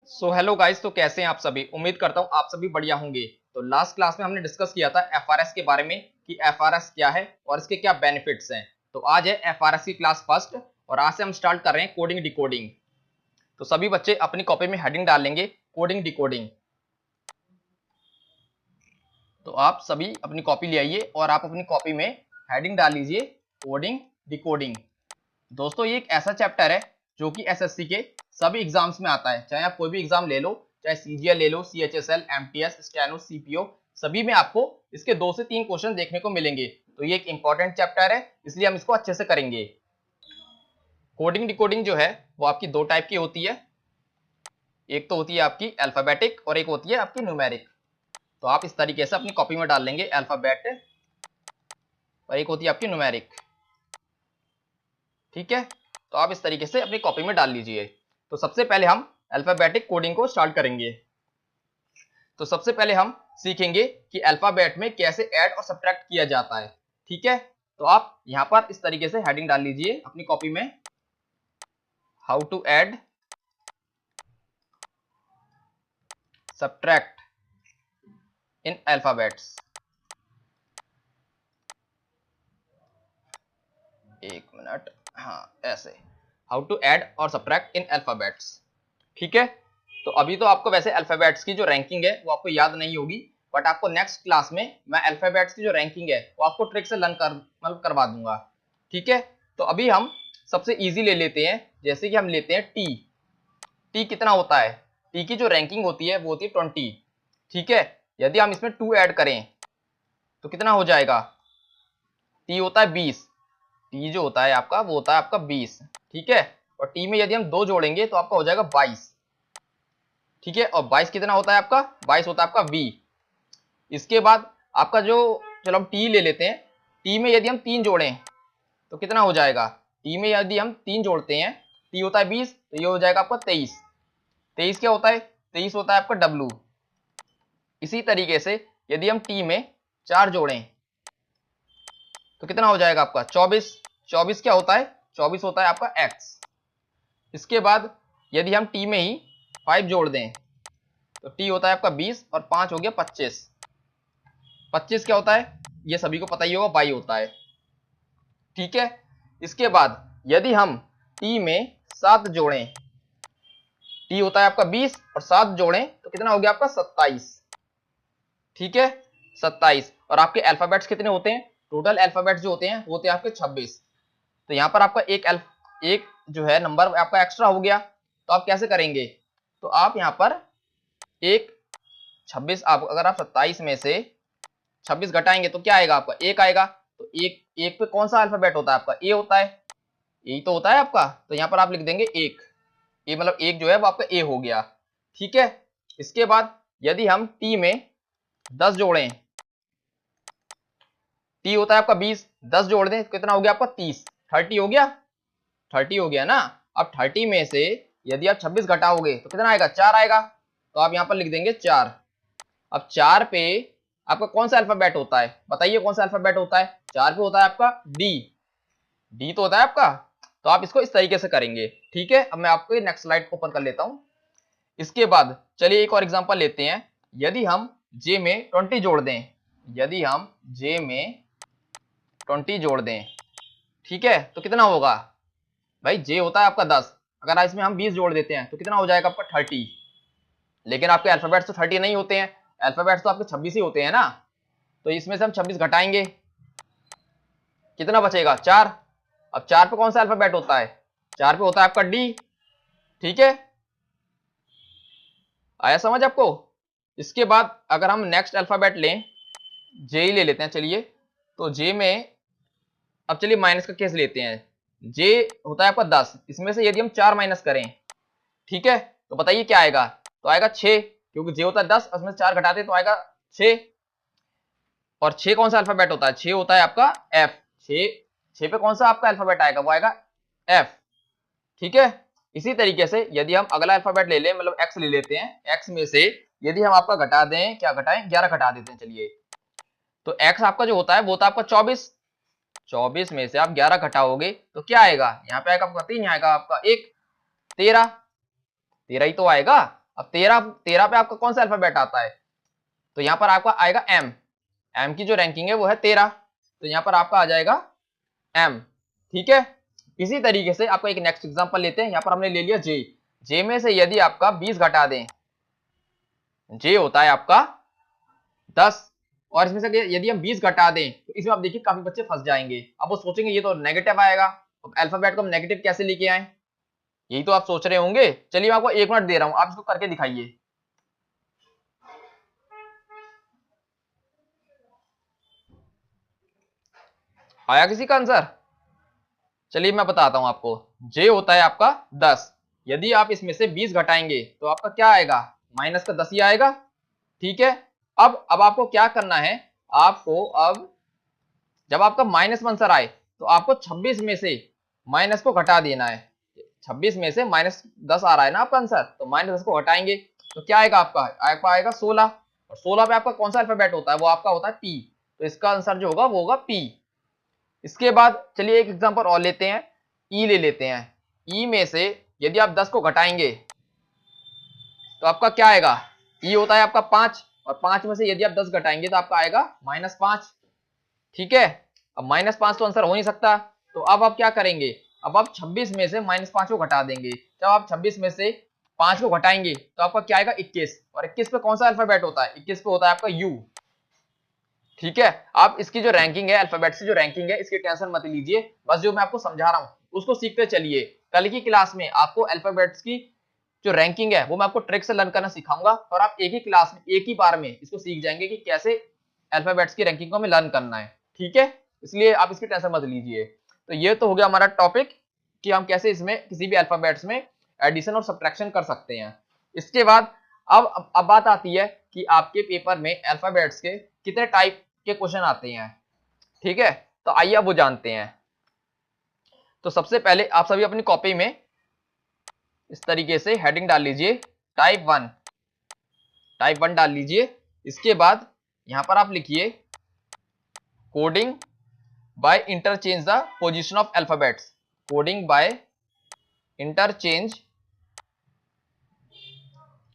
So hello guys, तो कैसे हैं आप सभी। उम्मीद करता हूं आप सभी बढ़िया होंगे। तो लास्ट क्लास में हमने डिस्कस किया था एफआरएस के बारे में कि एफआरएस क्या है और इसके क्या बेनिफिट्स हैं। तो आज है एफआरएस की क्लास फर्स्ट और आज से हम स्टार्ट कर रहे हैं कोडिंग डिकोडिंग। तो सभी बच्चे अपनी कॉपी में हेडिंग डाल लेंगे कोडिंग डिकोडिंग। तो आप सभी अपनी कॉपी ले आइए और आप अपनी कॉपी में हेडिंग डाल लीजिए कोडिंग डिकोडिंग। दोस्तों ये एक ऐसा चैप्टर है जो कि एसएससी के सभी एग्जाम्स में आता है। चाहे आप कोई भी एग्जाम ले लो, चाहे सीजीएल ले लो, सीएचएसएल, एमटीएस, स्टेनो, सीपीओ, सभी में आपको इसके 2 से 3 क्वेश्चन देखने को मिलेंगे। तो ये एक इंपॉर्टेंट चैप्टर है, इसलिए हम इसको अच्छे से करेंगे। कोडिंग डिकोडिंग जो है वो आपकी 2 टाइप की होती है। एक तो होती है आपकी अल्फाबेटिक और एक होती है आपकी न्यूमेरिक। तो आप इस तरीके से अपनी कॉपी में डाल लेंगे अल्फाबेट और एक होती है आपकी न्यूमेरिक। ठीक है, तो आप इस तरीके से अपनी कॉपी में डाल लीजिए। तो सबसे पहले हम अल्फाबेटिक कोडिंग को स्टार्ट करेंगे। तो सबसे पहले हम सीखेंगे कि अल्फाबेट में कैसे ऐड और सब्ट्रैक्ट किया जाता है। ठीक है, तो आप यहां पर इस तरीके से हेडिंग डाल लीजिए अपनी कॉपी में, how to add subtract in alphabets. एक मिनट, हाँ ऐसे, हाउ टू ऐड और सब्ट्रैक्ट इन अल्फाबेट्स। ठीक है, तो अभी तो आपको वैसे अल्फाबेट्स की जो रैंकिंग है वो आपको याद नहीं होगी, बट आपको नेक्स्ट क्लास में मैं अल्फाबेट्स की जो रैंकिंग है वो आपको ट्रिक से लर्न मतलब करवा दूंगा। ठीक है, तो अभी हम सबसे इजी ले लेते हैं, जैसे कि हम लेते हैं टी। टी कितना होता है, टी की जो रैंकिंग होती है वो होती है 20। ठीक है, यदि हम इसमें 2 ऐड करें तो कितना हो जाएगा, टी होता है 20, टी जो होता है आपका वो होता है आपका 20। ठीक है, और टी में यदि हम 2 जोड़ेंगे तो आपका हो जाएगा 22। ठीक है, और 22 कितना होता है आपका, 22 होता है आपका v। इसके बाद आपका जो, चलो हम टी ले लेते हैं, टी में यदि हम 3 जोड़ें तो कितना हो जाएगा, टी में यदि हम 3 जोड़ते हैं, टी होता है 20 तो ये हो जाएगा आपका 23। 23 क्या होता है, 23 होता है आपका w। इसी तरीके से यदि हम टी में 4 जोड़ें तो कितना हो जाएगा आपका 24। 24 क्या होता है, 24 होता है आपका x। इसके बाद यदि हम टी में ही 5 जोड़ दें तो टी होता है आपका 20 और 5 हो गया 25। 25 क्या होता है, ये सभी को पता ही होगा, 22 होता है। ठीक है, इसके बाद यदि हम टी में 7 जोड़ें, टी होता है आपका 20 और 7 जोड़ें तो कितना हो गया आपका 27। ठीक है, 27। और आपके अल्फाबेट्स कितने होते हैं, टोटल अल्फाबेट्स जो होते हैं वो होते हैं आपके 26। तो यहाँ पर आपका एक जो है नंबर आपका एक्स्ट्रा हो गया। तो आप कैसे करेंगे, तो आप यहाँ पर एक 26, आप अगर आप 27 में से 26 घटाएंगे तो क्या आएगा आपका, 1 आएगा। तो एक पे कौन सा अल्फाबेट होता है आपका, ए होता है, यही तो होता है आपका। तो यहाँ पर आप लिख देंगे 1, ए मतलब 1 जो है वो आपका ए हो गया। ठीक है, इसके बाद यदि हम टी में 10 जोड़ें, टी होता है आपका 20, 10 जोड़ दें तो कितना हो गया आपका 30, 30 हो गया, 30 हो गया ना। अब 30 में से यदि आप 26 घटाओगे तो कितना आएगा, 4 आएगा। तो आप यहाँ पर लिख देंगे 4। अब 4 पे आपका कौन सा अल्फाबेट होता है, बताइए कौन सा अल्फाबेट होता है, 4 पे होता है आपका डी। डी तो होता है आपका। तो आप इसको इस तरीके से करेंगे। ठीक है, अब मैं आपको नेक्स्ट स्लाइड ओपन कर लेता हूं। इसके बाद चलिए एक और एग्जांपल लेते हैं। यदि हम जे में 20 जोड़ दें, यदि हम जे में 20 जोड़ दें, ठीक है, तो कितना होगा भाई, जे होता है आपका 10, अगर इसमें हम 20 जोड़ देते हैं तो कितना हो जाएगा आपका 30। लेकिन आपके अल्फाबेट्स तो 30 नहीं होते हैं, अल्फाबेट्स तो आपके 26 ही होते हैं ना। तो इसमें से हम 26 घटाएंगे, कितना बचेगा 4। अब 4 पे कौन सा अल्फाबेट होता है, 4 पे होता है आपका डी। ठीक है, आया समझ आपको। इसके बाद अगर हम नेक्स्ट अल्फाबेट लें, जे ही ले लेते हैं चलिए। तो जे में अब चलिए माइनस का केस लेते हैं। जे होता है आपका 10, इसमें से यदि हम 4 माइनस करें, ठीक है, तो बताइए क्या आएगा, तो आएगा 6, क्योंकि जे होता है 10 उसमें से 4 घटाते तो आएगा 6। और 6 कौन सा अल्फाबेट होता है, 6 होता है आपका एफ। 6 पे कौन सा आपका अल्फाबेट आएगा, वो आएगा एफ। ठीक है, इसी तरीके से यदि हम अगला अल्फाबेट ले लें, मतलब एक्स ले लेते हैं, एक्स में से यदि हम आपका घटा दें, क्या घटाएं, 11 घटा देते हैं चलिए। तो एक्स आपका जो होता है वो होता है आपका 24। 24 में से आप 11 घटाओगे तो क्या आएगा, यहाँ पे आएगा आपका 3, यहाँ आएगा आपका 1, 13। 13 ही तो आएगा। अब 13 पे आपका कौन सा अल्फाबेट आता है, तो यहाँ पर आपका आएगा एम। एम की जो रैंकिंग है वो है 13, तो यहाँ पर आपका आ जाएगा एम। ठीक है, इसी तरीके से आपका एक नेक्स्ट एग्जांपल लेते हैं। यहाँ पर हमने ले लिया जे। जे में से यदि आपका 20 घटा दें, जे होता है आपका 10, और इसमें से यदि हम 20 घटा दें तो इसमें आप देखिए काफी बच्चे फंस जाएंगे। अब वो सोचेंगे ये तो नेगेटिव आएगा, तो अल्फाबेट को हम नेगेटिव कैसे लेके आए, यही तो आप सोच रहे होंगे। चलिए मैं आपको 1 मिनट दे रहा हूं, आप इसको करके दिखाइए। आया किसी का आंसर? चलिए मैं बताता हूं आपको। जे होता है आपका 10, यदि आप इसमें से 20 घटाएंगे तो आपका क्या आएगा, माइनस का 10 ही आएगा। ठीक है, अब आपको क्या करना है, आपको अब जब आपका माइनस का आंसर आए तो आपको 26 में से माइनस को घटा देना है। 26 में से माइनस 10 आ रहा है ना आपका आंसर, तो माइनस 10 को हटाएंगे तो क्या आएगा आपका, आपका आएगा 16। और 16 पे आपका कौन सा अल्फाबेट होता है, वो आपका होता है पी, तो इसका आंसर जो होगा वो होगा पी। इसके बाद चलिए एक एग्जांपल और लेते हैं, ई ले लेते हैं। ई में से यदि आप 10 को घटाएंगे तो आपका क्या आएगा, ई होता है आपका 5, और 5 में से यदि आप 10 घटाएंगे तो आपका आएगा -5। ठीक है, अब -5 तो आंसर हो नहीं सकता, तो अब आप क्या करेंगे, अब आप 26 में से -5 को घटा देंगे। जब आप 26 में से 5 को घटाएंगे तो आपका क्या आएगा 21, और 21 पे कौन सा अल्फाबेट होता है, 21 पे होता है आपका यू। ठीक है, आप इसकी जो रैंकिंग है, अल्फाबेट की जो रैंकिंग है, इसकी टेंशन मत लीजिए, बस जो मैं आपको समझा रहा हूं उसको सीखते चलिए। कल की क्लास में आपको अल्फाबेट्स की जो रैंकिंग है वो मैं आपको ट्रिक से लर्न करना सिखाऊंगा, और आप एक ही क्लास में एक ही बार में इसको सीख जाएंगे कि कैसे अल्फाबेट्स की रैंकिंग को हमें लर्न करना है। ठीक है, इसलिए आप इसकी टेंशन मत लीजिए। तो ये तो हो गया हमारा टॉपिक कि हम कैसे इसमें किसी भी अल्फाबेट्स में एडिशन और सब्ट्रैक्शन कर सकते हैं। इसके बाद अब बात आती है कि आपके पेपर में अल्फाबेट्स के कितने टाइप के क्वेश्चन आते हैं। ठीक है, तो आइए अब वो जानते हैं। तो सबसे पहले आप सभी अपनी कॉपी में इस तरीके से हेडिंग डाल लीजिए, टाइप 1 डाल लीजिए। इसके बाद यहां पर आप लिखिए coding by interchange the position of alphabets, coding by interchange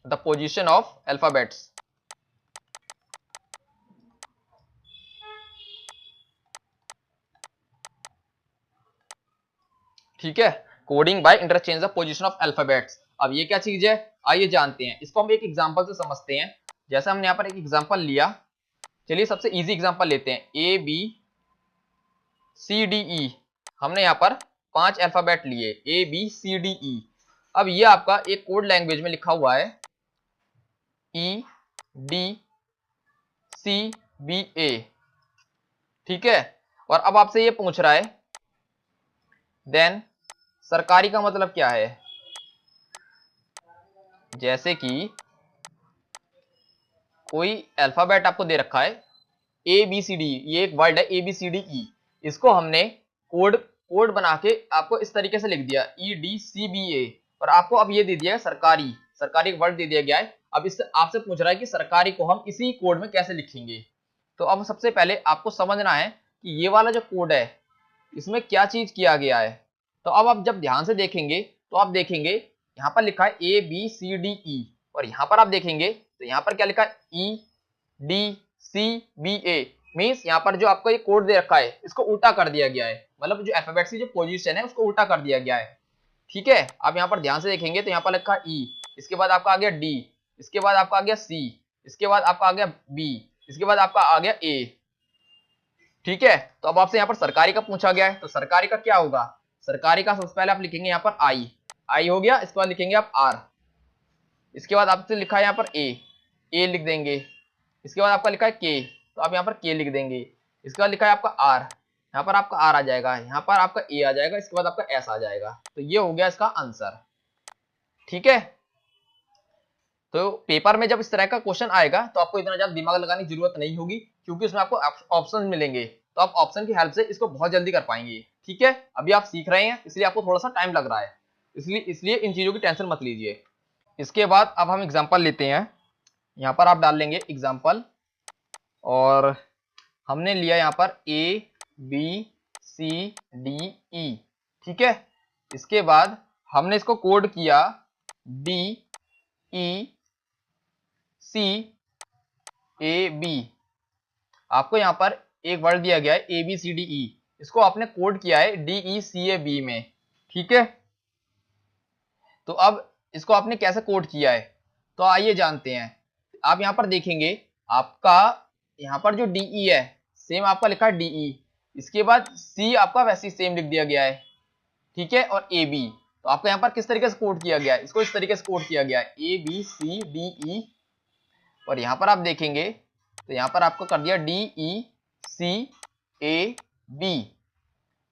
the position of alphabets. ठीक है, coding by interchange the position of alphabets. अब ये क्या चीज है, आइए जानते हैं। इसको हम एक एग्जांपल से समझते हैं। जैसे हमने यहाँ पर एक एग्जांपल लिया, चलिए सबसे इजी एग्जांपल लेते हैं, ABCDE। हमने यहाँ पर 5 अल्फाबेट लिए ABCDE। अब ये आपका एक कोड लैंग्वेज में लिखा हुआ है EDCBA। ठीक है, और अब आपसे ये पूछ रहा है देन सरकारी का मतलब क्या है। जैसे कि कोई अल्फाबेट आपको दे रखा है ABCD, ये एक वर्ड है ABCDE, इसको हमने कोड बना के आपको इस तरीके से लिख दिया EDCBA, और आपको अब ये दे दिया है सरकारी एक वर्ड दे दिया गया है। अब इससे आपसे पूछ रहा है कि सरकारी को हम इसी कोड में कैसे लिखेंगे। तो अब सबसे पहले आपको समझना है कि ये वाला जो कोड है इसमें क्या चीज किया गया है। तो अब आप जब ध्यान से देखेंगे तो आप देखेंगे यहाँ पर लिखा है ABCDE, और यहाँ पर आप देखेंगे तो यहाँ पर क्या लिखा है EDCBA, मीन्स यहाँ पर जो आपको ये कोड दे रखा है इसको उल्टा कर दिया गया है, मतलब जो अल्फाबेट्स की जो पोजीशन है उसको उल्टा कर दिया गया है। ठीक है, आप यहाँ पर ध्यान से देखेंगे तो यहाँ पर लिखा है E, इसके बाद आपका आ गया D, इसके बाद आपका आ गया C, इसके बाद आपका आ गया B, इसके बाद आपका आ गया A। ठीक है, तो अब आपसे यहाँ पर सरकारी का पूछा गया है, तो सरकारी का क्या होगा, सरकारी का सबसे पहले आप लिखेंगे यहाँ पर आई हो गया, इसके बाद लिखेंगे आप R, इसके बाद आपसे लिखा है यहाँ पर ए लिख देंगे, इसके बाद आपका लिखा है K, तो आप यहाँ पर K लिख देंगे, इसके बाद लिखा है आपका R, यहाँ पर आपका R आ जाएगा, यहाँ पर आपका A आ जाएगा, इसके बाद आपका S आ जाएगा। तो ये हो गया इसका आंसर। ठीक है, तो पेपर में जब इस तरह का क्वेश्चन आएगा तो आपको इतना ज्यादा दिमाग लगाने की जरूरत नहीं होगी, क्योंकि उसमें आपको ऑप्शन मिलेंगे, तो आप ऑप्शन की हेल्प से इसको बहुत जल्दी कर पाएंगे। ठीक है, अभी आप सीख रहे हैं इसलिए आपको थोड़ा सा टाइम लग रहा है, इसलिए इन चीजों की टेंशन मत लीजिए। इसके बाद अब हम एग्जांपल लेते हैं, यहाँ पर आप डाल लेंगे एग्जांपल, और हमने लिया यहाँ पर ABCDE। ठीक है, इसके बाद हमने इसको कोड किया ई सी ए बी, आपको यहाँ पर एक वर्ड दिया गया है ए बी सी डी ई, इसको आपने कोड किया है D E C A B में, ठीक है। तो अब इसको आपने कैसे कोड किया है, तो आइए जानते हैं। आप यहाँ पर देखेंगे, आपका यहाँ पर जो डीई है सेम आपका लिखा है डीई, इसके बाद सी आपका वैसे ही सेम लिख दिया गया है, ठीक है, और ए बी, तो आपका यहाँ पर किस तरीके से कोड किया गया है, इसको इस तरीके से कोड किया गया है ए बी सी डी ई, और यहाँ पर आप देखेंगे तो यहाँ पर आपको कर दिया D E C A B.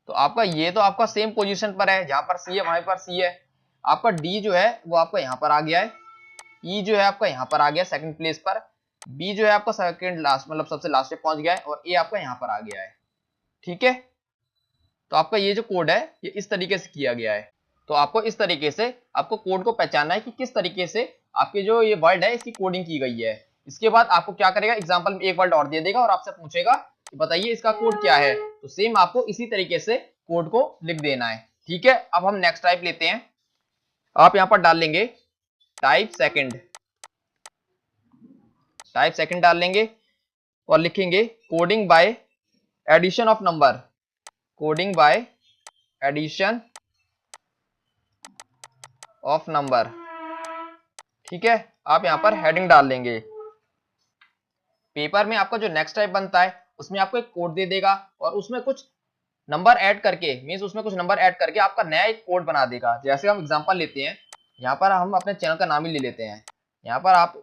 तो आपका ये तो आपका सेम पोजीशन पर है, जहां पर सी है वहां पर सी है, आपका डी जो है वो आपका यहाँ पर आ गया है, ई जो है आपका यहाँ पर आ गया सेकंड प्लेस पर, बी जो है आपका सेकंड लास्ट मतलब सबसे लास्ट पे पहुंच गया है, और ए आपका यहाँ पर आ गया है, ठीक है। तो आपका ये जो कोड है ये इस तरीके से किया गया है। तो आपको इस तरीके से आपको कोड को पहचानना है कि किस तरीके से आपके जो ये वर्ड है इसकी कोडिंग की गई है। इसके बाद आपको क्या करेगा, एग्जाम्पल में एक वर्ड और दे देगा और आपसे पूछेगा कि बताइए इसका कोड क्या है, तो सेम आपको इसी तरीके से कोड को लिख देना है, ठीक है। अब हम नेक्स्ट टाइप लेते हैं, आप यहां पर डाल लेंगे टाइप सेकंड डाल लेंगे और लिखेंगे coding by addition of number, coding by addition of number, ठीक है। आप यहां पर हेडिंग डाल लेंगे। पेपर में आपका जो नेक्स्ट टाइप बनता है उसमें आपको एक कोड दे देगा और उसमें कुछ नंबर ऐड करके, मींस उसमें कुछ नंबर ऐड करके आपका नया एक कोड बना देगा। जैसे हम एग्जांपल लेते हैं, यहाँ पर हम अपने चैनल का नाम ही ले लेते हैं, यहाँ पर आप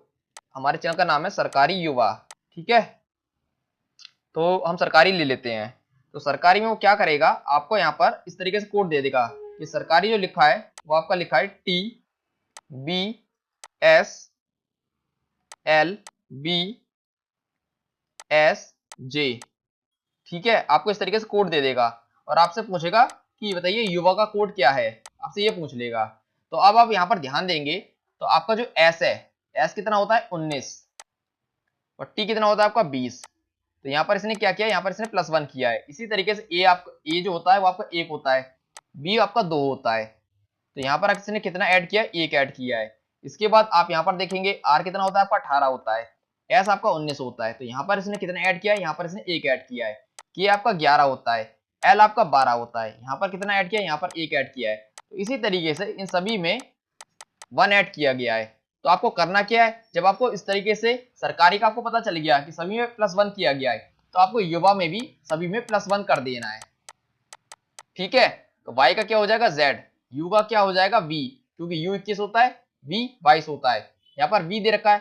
हमारे चैनल का नाम है सरकारी युवा, ठीक है, तो हम सरकारी ले लेते हैं। तो सरकारी में वो क्या करेगा, आपको यहाँ पर इस तरीके से कोड दे देगा कि सरकारी जो लिखा है वो आपका लिखा है T B S L B S J, ठीक है। आपको इस तरीके से कोड दे देगा और आपसे पूछेगा कि बताइए युवा का कोड क्या है, आपसे ये पूछ लेगा। तो अब आप यहाँ पर ध्यान देंगे तो आपका जो एस है, एस कितना होता है 19, और टी कितना होता है आपका 20, तो यहाँ पर इसने क्या किया, यहाँ पर इसने +1 किया है। इसी तरीके से ए आपका ए जो होता है वो आपका 1 होता है, बी आपका 2 होता है, तो यहाँ पर इसने कितना ऐड किया है, 1 ऐड किया है। इसके बाद आप यहाँ पर देखेंगे आर कितना होता है आपका 18 होता है, एस आपका 19 होता है, तो यहाँ पर इसने कितना ऐड किया है, यहाँ पर इसने 1 ऐड किया है, के आपका 11 होता है, एल आपका 12 होता है, यहाँ पर कितना ऐड किया है, यहाँ पर 1 ऐड किया है। तो इसी तरीके से इन सभी में 1 ऐड किया गया है। तो आपको करना क्या है, जब आपको इस तरीके से सरकारी का आपको पता चल गया कि सभी में +1 किया गया है, तो आपको युवा में भी सभी में +1 कर देना है, ठीक है। तो y का क्या हो जाएगा z, u का क्या हो जाएगा v, क्योंकि u 21 होता है, v 22 होता है, यहाँ पर v दे रखा है,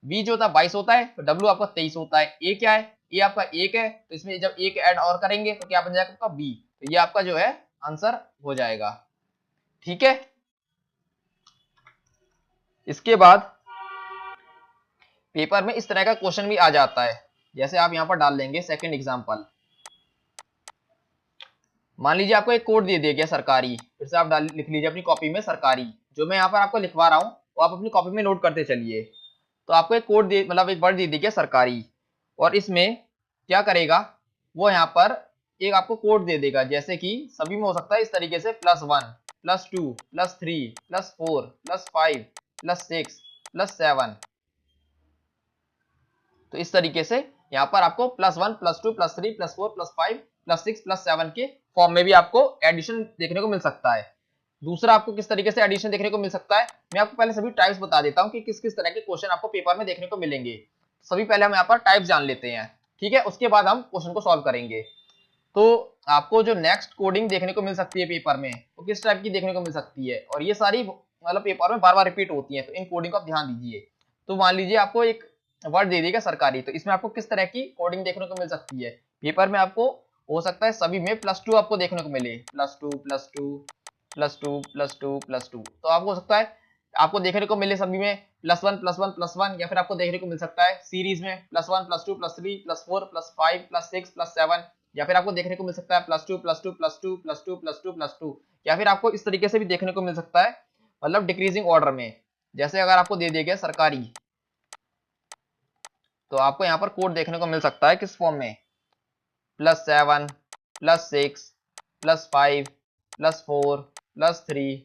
v जो होता है 22 होता है, तो w आपका 23 होता है, a क्या है, a आपका 1 है, तो इसमें जब 1 ऐड और करेंगे तो क्या बन जाएगा आपका b, तो ये आपका जो है आंसर हो जाएगा, ठीक है। इसके बाद पेपर में इस तरह का क्वेश्चन भी आ जाता है, जैसे आप यहाँ पर डाल लेंगे सेकंड एग्जांपल। मान लीजिए आपको एक कोड दे दिया गया सरकारी, फिर से आप लिख लीजिए अपनी कॉपी में सरकारी, जो मैं यहाँ पर आपको लिखवा रहा हूँ वो आप अपनी कॉपी में नोट करते चलिए। तो आपको एक कोड दे मतलब एक वर्ड दे दिया गया सरकारी, और इसमें क्या करेगा वो यहाँ पर एक आपको कोड दे देगा, जैसे कि सभी में हो सकता है इस तरीके से +1 +2 +3 +4 +5 +6 +7, तो इस तरीके से यहाँ पर आपको +1 +2 +3 +4 +5 +6 +7 के फॉर्म में भी आपको एडिशन देखने को मिल सकता है। दूसरा आपको किस तरीके से एडिशन देखने को मिल सकता है, मैं आपको पहले सभी टाइप्स बता देता हूँ कि किस किस तरह के क्वेश्चन आपको पेपर में देखने को मिलेंगे। सभी पहले हम यहाँ पर टाइप जान लेते हैं, ठीक है, उसके बाद हम क्वेश्चन को सॉल्व करेंगे। तो आपको जो नेक्स्ट कोडिंग देखने को मिल सकती है पेपर में वो किस टाइप की देखने को मिल सकती है, और ये सारी मतलब पेपर में बार बार रिपीट होती है, तो इन कोडिंग को आप ध्यान दीजिए। तो मान लीजिए आपको एक वर्ड दे देगा सरकारी, तो इसमें आपको किस तरह की कोडिंग देखने को मिल सकती है, पेपर में आपको हो सकता है सभी में +2 आपको देखने को मिले, +2 +2 +2 +2 +2, तो आपको हो सकता है आपको देखने को मिले सभी में +1 +1 +1, या फिर आपको देखने को मिल सकता है सीरीज में +1 +2 +3 +4 +5 +6 +7, या फिर आपको देखने को मिल सकता है +2 +2 +2 +2 +2 +2, या फिर आपको इस तरीके से भी देखने को मिल सकता है मतलब डिक्रीजिंग ऑर्डर में। जैसे अगर आपको दे दिया गया सरकारी, तो आपको यहाँ पर कोड देखने को मिल सकता है किस फॉर्म में, +7 +6 +5 +4 +3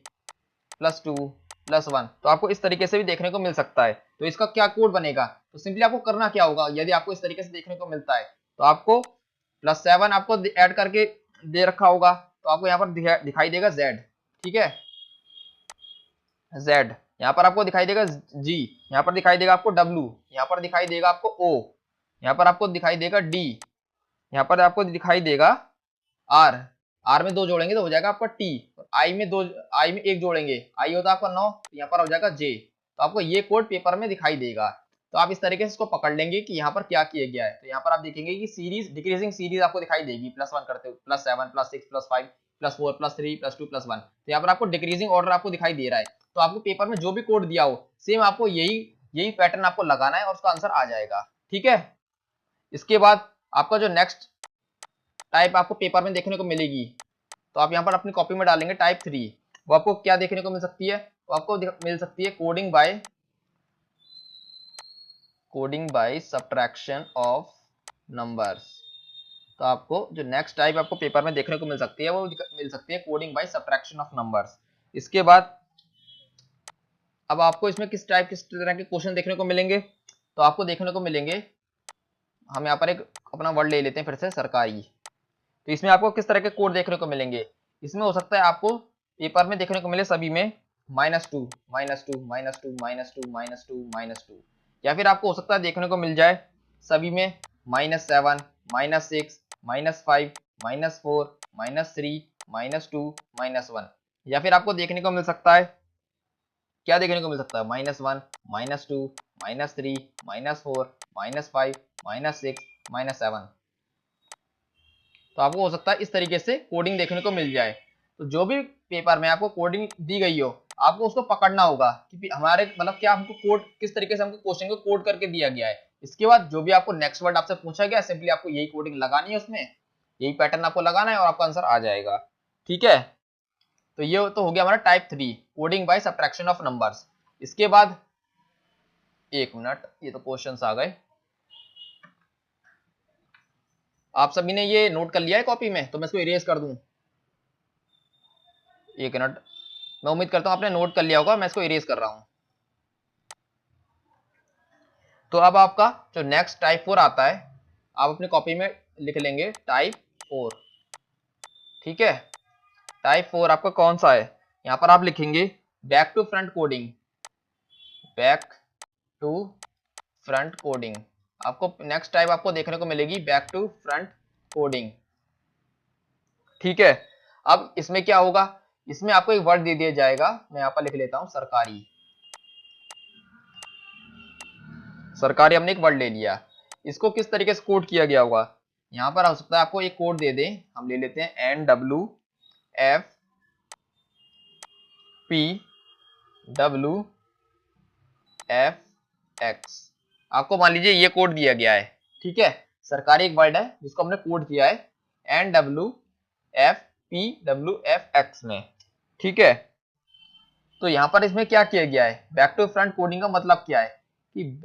+2 +1। तो आपको इस तरीके से भी देखने को मिल सकता है। तो इसका क्या कोड बनेगा, तो सिंपली आपको करना क्या होगा, यदि आपको इस तरीके से देखने को मिलता है तो आपको +7 आपको ऐड करके दे रखा होगा, तो आपको यहाँ पर दिखाई देगा Z, ठीक है, Z, यहाँ पर आपको दिखाई देगा G, यहाँ पर दिखाई देगा आपको W, यहाँ पर दिखाई देगा आपको O, यहाँ पर आपको दिखाई देगा D, यहाँ पर आपको दिखाई देगा R, R में 2 जोड़ेंगे तो हो जाएगा आपका T, I में 1 जोड़ेंगे, I होता है आपका 9, यहाँ पर हो जाएगा J। तो आपको ये कोड पेपर में दिखाई देगा। तो आप इस तरीके से इसको पकड़ लेंगे कि यहाँ पर क्या किया गया है। तो यहाँ पर आप देखेंगे कि सीरीज, डिक्रीजिंग सीरीज आपको दिखाई देगी, +1 करते हुए, +7, +6, +5, +4, +3, +2, +1। तो यहाँ पर आपको डिक्रीजिंग ऑर्डर आपको दिखाई दे रहा है। तो आपको पेपर में जो भी कोड दिया हो सेम आपको यही पैटर्न आपको लगाना है और उसका आंसर आ जाएगा, ठीक है। इसके बाद आपका जो नेक्स्ट टाइप आपको पेपर में देखने को मिलेगी, तो आप यहाँ पर अपनी कॉपी में डालेंगे टाइप 3। वो आपको क्या देखने को मिल सकती है, वो आपको मिल सकती है coding by subtraction of numbers. तो आपको जो नेक्स्ट टाइप आपको पेपर में देखने को मिल सकती है वो मिल सकती है coding by subtraction of numbers. इसके बाद अब आपको इसमें किस तरह के क्वेश्चन देखने को मिलेंगे, तो आपको देखने को मिलेंगे, हम यहाँ पर एक अपना वर्ड ले लेते हैं फिर से, सरकारी। तो इसमें आपको किस तरह के कोड देखने को मिलेंगे, इसमें हो सकता है आपको पेपर में देखने को मिले सभी में -2, -2, -2, -2, -2, -2, या फिर आपको हो सकता है देखने को मिल जाए सभी में -7, -6, -5, -4, -3, -2, -1, या फिर आपको देखने को मिल सकता है, क्या देखने को मिल सकता है, -1, -2, -3, -4, -5, -6, -7। तो आपको हो सकता है इस तरीके से कोडिंग देखने को मिल जाए। तो जो भी पेपर में आपको कोडिंग दी गई हो आपको उसको पकड़ना होगा कि हमारे मतलब क्या हमको कोड किस तरीके से हमको क्वेश्चन को कोड करके दिया गया है। इसके बाद जो भी आपको नेक्स्ट वर्ड आपसे पूछा गया सिंपली आपको यही कोडिंग लगानी है, उसमें यही पैटर्न आपको लगाना है और आपका आंसर आ जाएगा, ठीक है। तो ये तो हो गया हमारा type 3 coding by subtraction of numbers. इसके बाद 1 मिनट, ये तो क्वेश्चंस आ गए, आप सभी ने ये नोट कर लिया है कॉपी में, तो मैं इसको इरेज कर दूं, 1 मिनट, मैं उम्मीद करता हूं आपने नोट कर लिया होगा, मैं इसको इरेज कर रहा हूं। तो अब आपका जो नेक्स्ट टाइप 4 आता है आप अपनी कॉपी में लिख लेंगे टाइप 4, ठीक है। टाइप 4 आपका कौन सा है, यहां पर आप लिखेंगे back to front coding, back to front coding. आपको नेक्स्ट टाइप आपको देखने को मिलेगी बैक टू फ्रंट कोडिंग, ठीक है। अब इसमें क्या होगा, इसमें आपको एक वर्ड दे दिया जाएगा, मैं यहां पर लिख लेता हूं सरकारी, सरकारी हमने एक वर्ड ले लिया, इसको किस तरीके से कोड किया गया होगा, यहां पर हो सकता है आपको एक कोड दे दे, हम ले लेते हैं NWFPWFX। आपको मान लीजिए ये कोड दिया गया है, ठीक है, सरकारी एक वर्ड है जिसको हमने कोड किया है NWFPWFX में, ठीक है। तो यहां पर इसमें क्या किया गया है, बैक टू फ्रंट कोडिंग का मतलब क्या है कि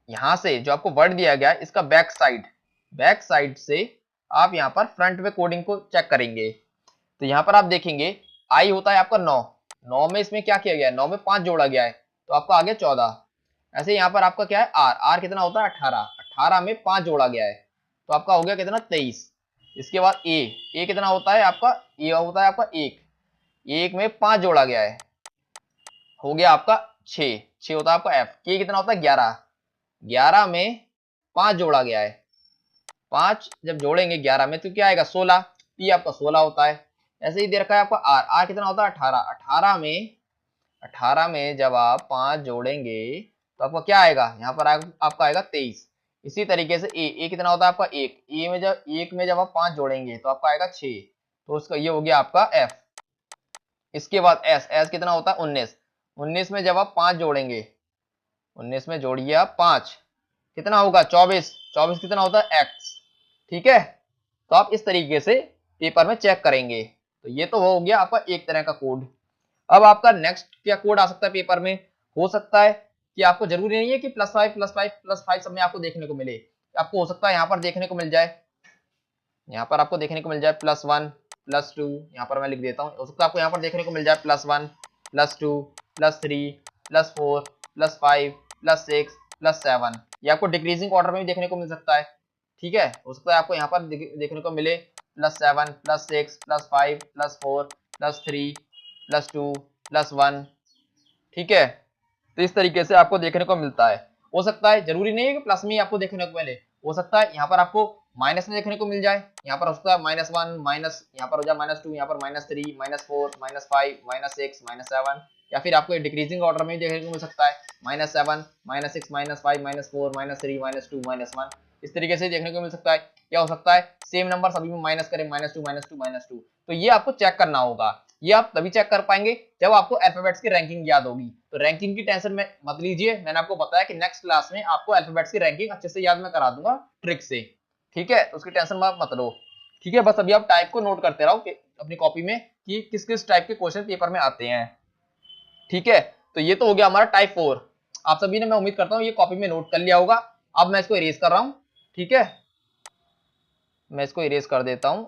यहां से जो आपको वर्ड दिया गया है इसका बैक साइड से आप यहां पर फ्रंट में कोडिंग को चेक करेंगे। तो यहां पर आप देखेंगे आई होता है आपका 9 में इसमें क्या किया गया है, 9 में 5 जोड़ा गया है तो आपका आ गया 14। ऐसे यहाँ पर आपका क्या है आर कितना होता है 18 में 5 जोड़ा गया है तो आपका हो गया कितना 23। इसके बाद ए कितना होता है आपका, ए होता है आपका 1 में 5 जोड़ा गया है, हो गया आपका 6 होता है आपका एफ। के कितना होता है 11 में 5 जोड़ा गया है, 5 जब जोड़ेंगे 11 में तो क्या आएगा 16, पी आपका 16 होता है। ऐसे ही दे रखा है आपका आर कितना होता है 18 में जब आप 5 जोड़ेंगे तो आपका क्या आएगा, यहाँ पर आपका आएगा 23। इसी तरीके से ए कितना होता है आपका 1 में जब आप 5 जोड़ेंगे तो आपका आएगा 6, तो उसका ये हो गया आपका एफ। इसके बाद एस कितना होता है 19 में जब आप 5 जोड़ेंगे, 19 में जोड़िए आप 5 कितना होगा 24 कितना होता है एक्स, ठीक है। तो आप इस तरीके से पेपर में चेक करेंगे। तो ये तो हो गया आपका एक तरह का कोड। अब आपका नेक्स्ट क्या कोड आ सकता है पेपर में, हो सकता है कि आपको जरूरी नहीं है कि +5 सब में आपको देखने को मिले, आपको हो सकता है यहाँ पर देखने को मिल जाए, यहाँ पर आपको देखने को मिल जाए +1 +2, यहाँ पर मैं लिख देता हूँ, हो सकता है आपको यहाँ पर देखने को मिल जाए +1 +2 +3 +4 +5 +6 +7। ये आपको डिक्रीजिंग ऑर्डर में भी देखने को मिल सकता है। ठीक है, हो सकता है आपको यहाँ पर देखने को मिले +7 +6 +5 +4 +3 +2 +1। ठीक है, तो इस तरीके से आपको देखने को मिलता है। हो सकता है, जरूरी नहीं है कि प्लस में ही आपको देखने को मिले, हो सकता है यहाँ पर आपको माइनस में देखने को मिल जाए। यहाँ पर हो सकता है -1 माइनस, यहाँ पर हो जाए -2, यहाँ पर -3 -4 -5 -6 -7, या फिर आपको डिक्रीजिंग ऑर्डर में देखने को मिल सकता है -7 -6 -5 -4 -3 -2 -1। इस तरीके से देखने को मिल सकता है। क्या हो सकता है, सेम नंबर सभी में माइनस करें, -2 -2 -2। तो ये आपको चेक करना होगा। ये आप तभी चेक कर पाएंगे जब आपको अल्फाबेट्स की रैंकिंग याद होगी। तो रैंकिंग की टेंशन में मत लीजिए, मैंने आपको बताया कि नेक्स्ट क्लास में आपको अल्फाबेट्स की रैंकिंग अच्छे से याद मैं करा दूंगा ट्रिक से। ठीक है, तो उसकी टेंशन मत लो। ठीक है, बस अभी आप टाइप को नोट करते रहो अपनी कॉपी में कि किस किस टाइप के क्वेश्चन पेपर में आते हैं। ठीक है, तो ये तो हो गया हमारा टाइप 4। आप सभी ने, मैं उम्मीद करता हूँ, ये कॉपी में नोट कर लिया होगा। अब मैं इसको इरेज कर रहा हूं। ठीक है, मैं इसको इरेज कर देता हूं।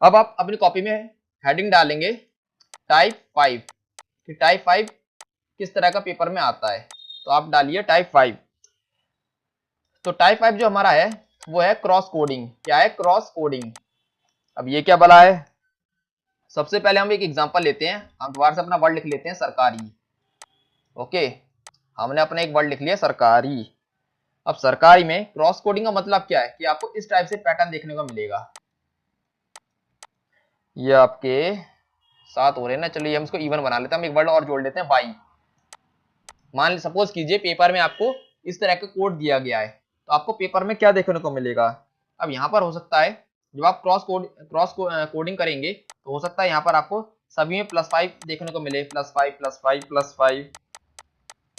अब आप अपनी कॉपी में हेडिंग डालेंगे टाइप 5 कि टाइप 5 किस तरह का पेपर में आता है। तो आप डालिए टाइप 5। तो टाइप 5 जो हमारा है वो है क्रॉस कोडिंग। क्या है? Cross coding. अब ये क्या बला है? सबसे पहले हम एक एग्जांपल लेते हैं। हम दोबारा से अपना वर्ड लिख लेते हैं, सरकारी। ओके, हमने अपना एक वर्ड लिख लिया, सरकारी। अब सरकारी में क्रॉस कोडिंग का मतलब क्या है कि आपको इस टाइप से पैटर्न देखने को मिलेगा। ये आपके साथ हो रहे हैं ना, चलिए हम इसको इवन बना लेते हैं। हम एक वर्ड और जोड़ लेते हैं, बाई। मान सपोज कीजिए पेपर में आपको इस तरह का कोड दिया गया है, तो आपको पेपर में क्या देखने को मिलेगा? अब यहाँ पर हो सकता है जब आप क्रॉस कोडिंग करेंगे तो हो सकता है यहाँ पर आपको सभी में +5 देखने को मिले, +5 +5 +5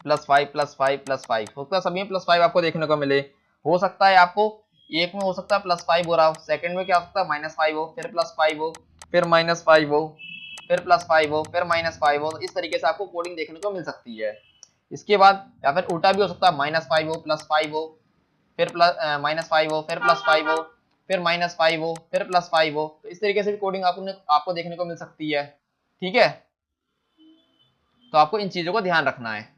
+5 +5 +5। हो सकता है सभी में +5 आपको देखने को मिले। हो सकता है आपको एक में हो सकता है +5 हो रहा हो, सेकंड में क्या हो सकता है -5 हो, फिर +5 हो, फिर -5 हो, फिर +5 हो, फिर -5 हो। इस तरीके से आपको कोडिंग देखने को मिल सकती है। इसके बाद या फिर उल्टा भी हो सकता है, -5 हो, +5 हो, फिर -5 हो, फिर +5 हो, फिर -5 हो, फिर +5 हो। तो इस तरीके से भी कोडिंग आपको देखने को मिल सकती है। ठीक है, तो आपको इन चीजों को ध्यान रखना है।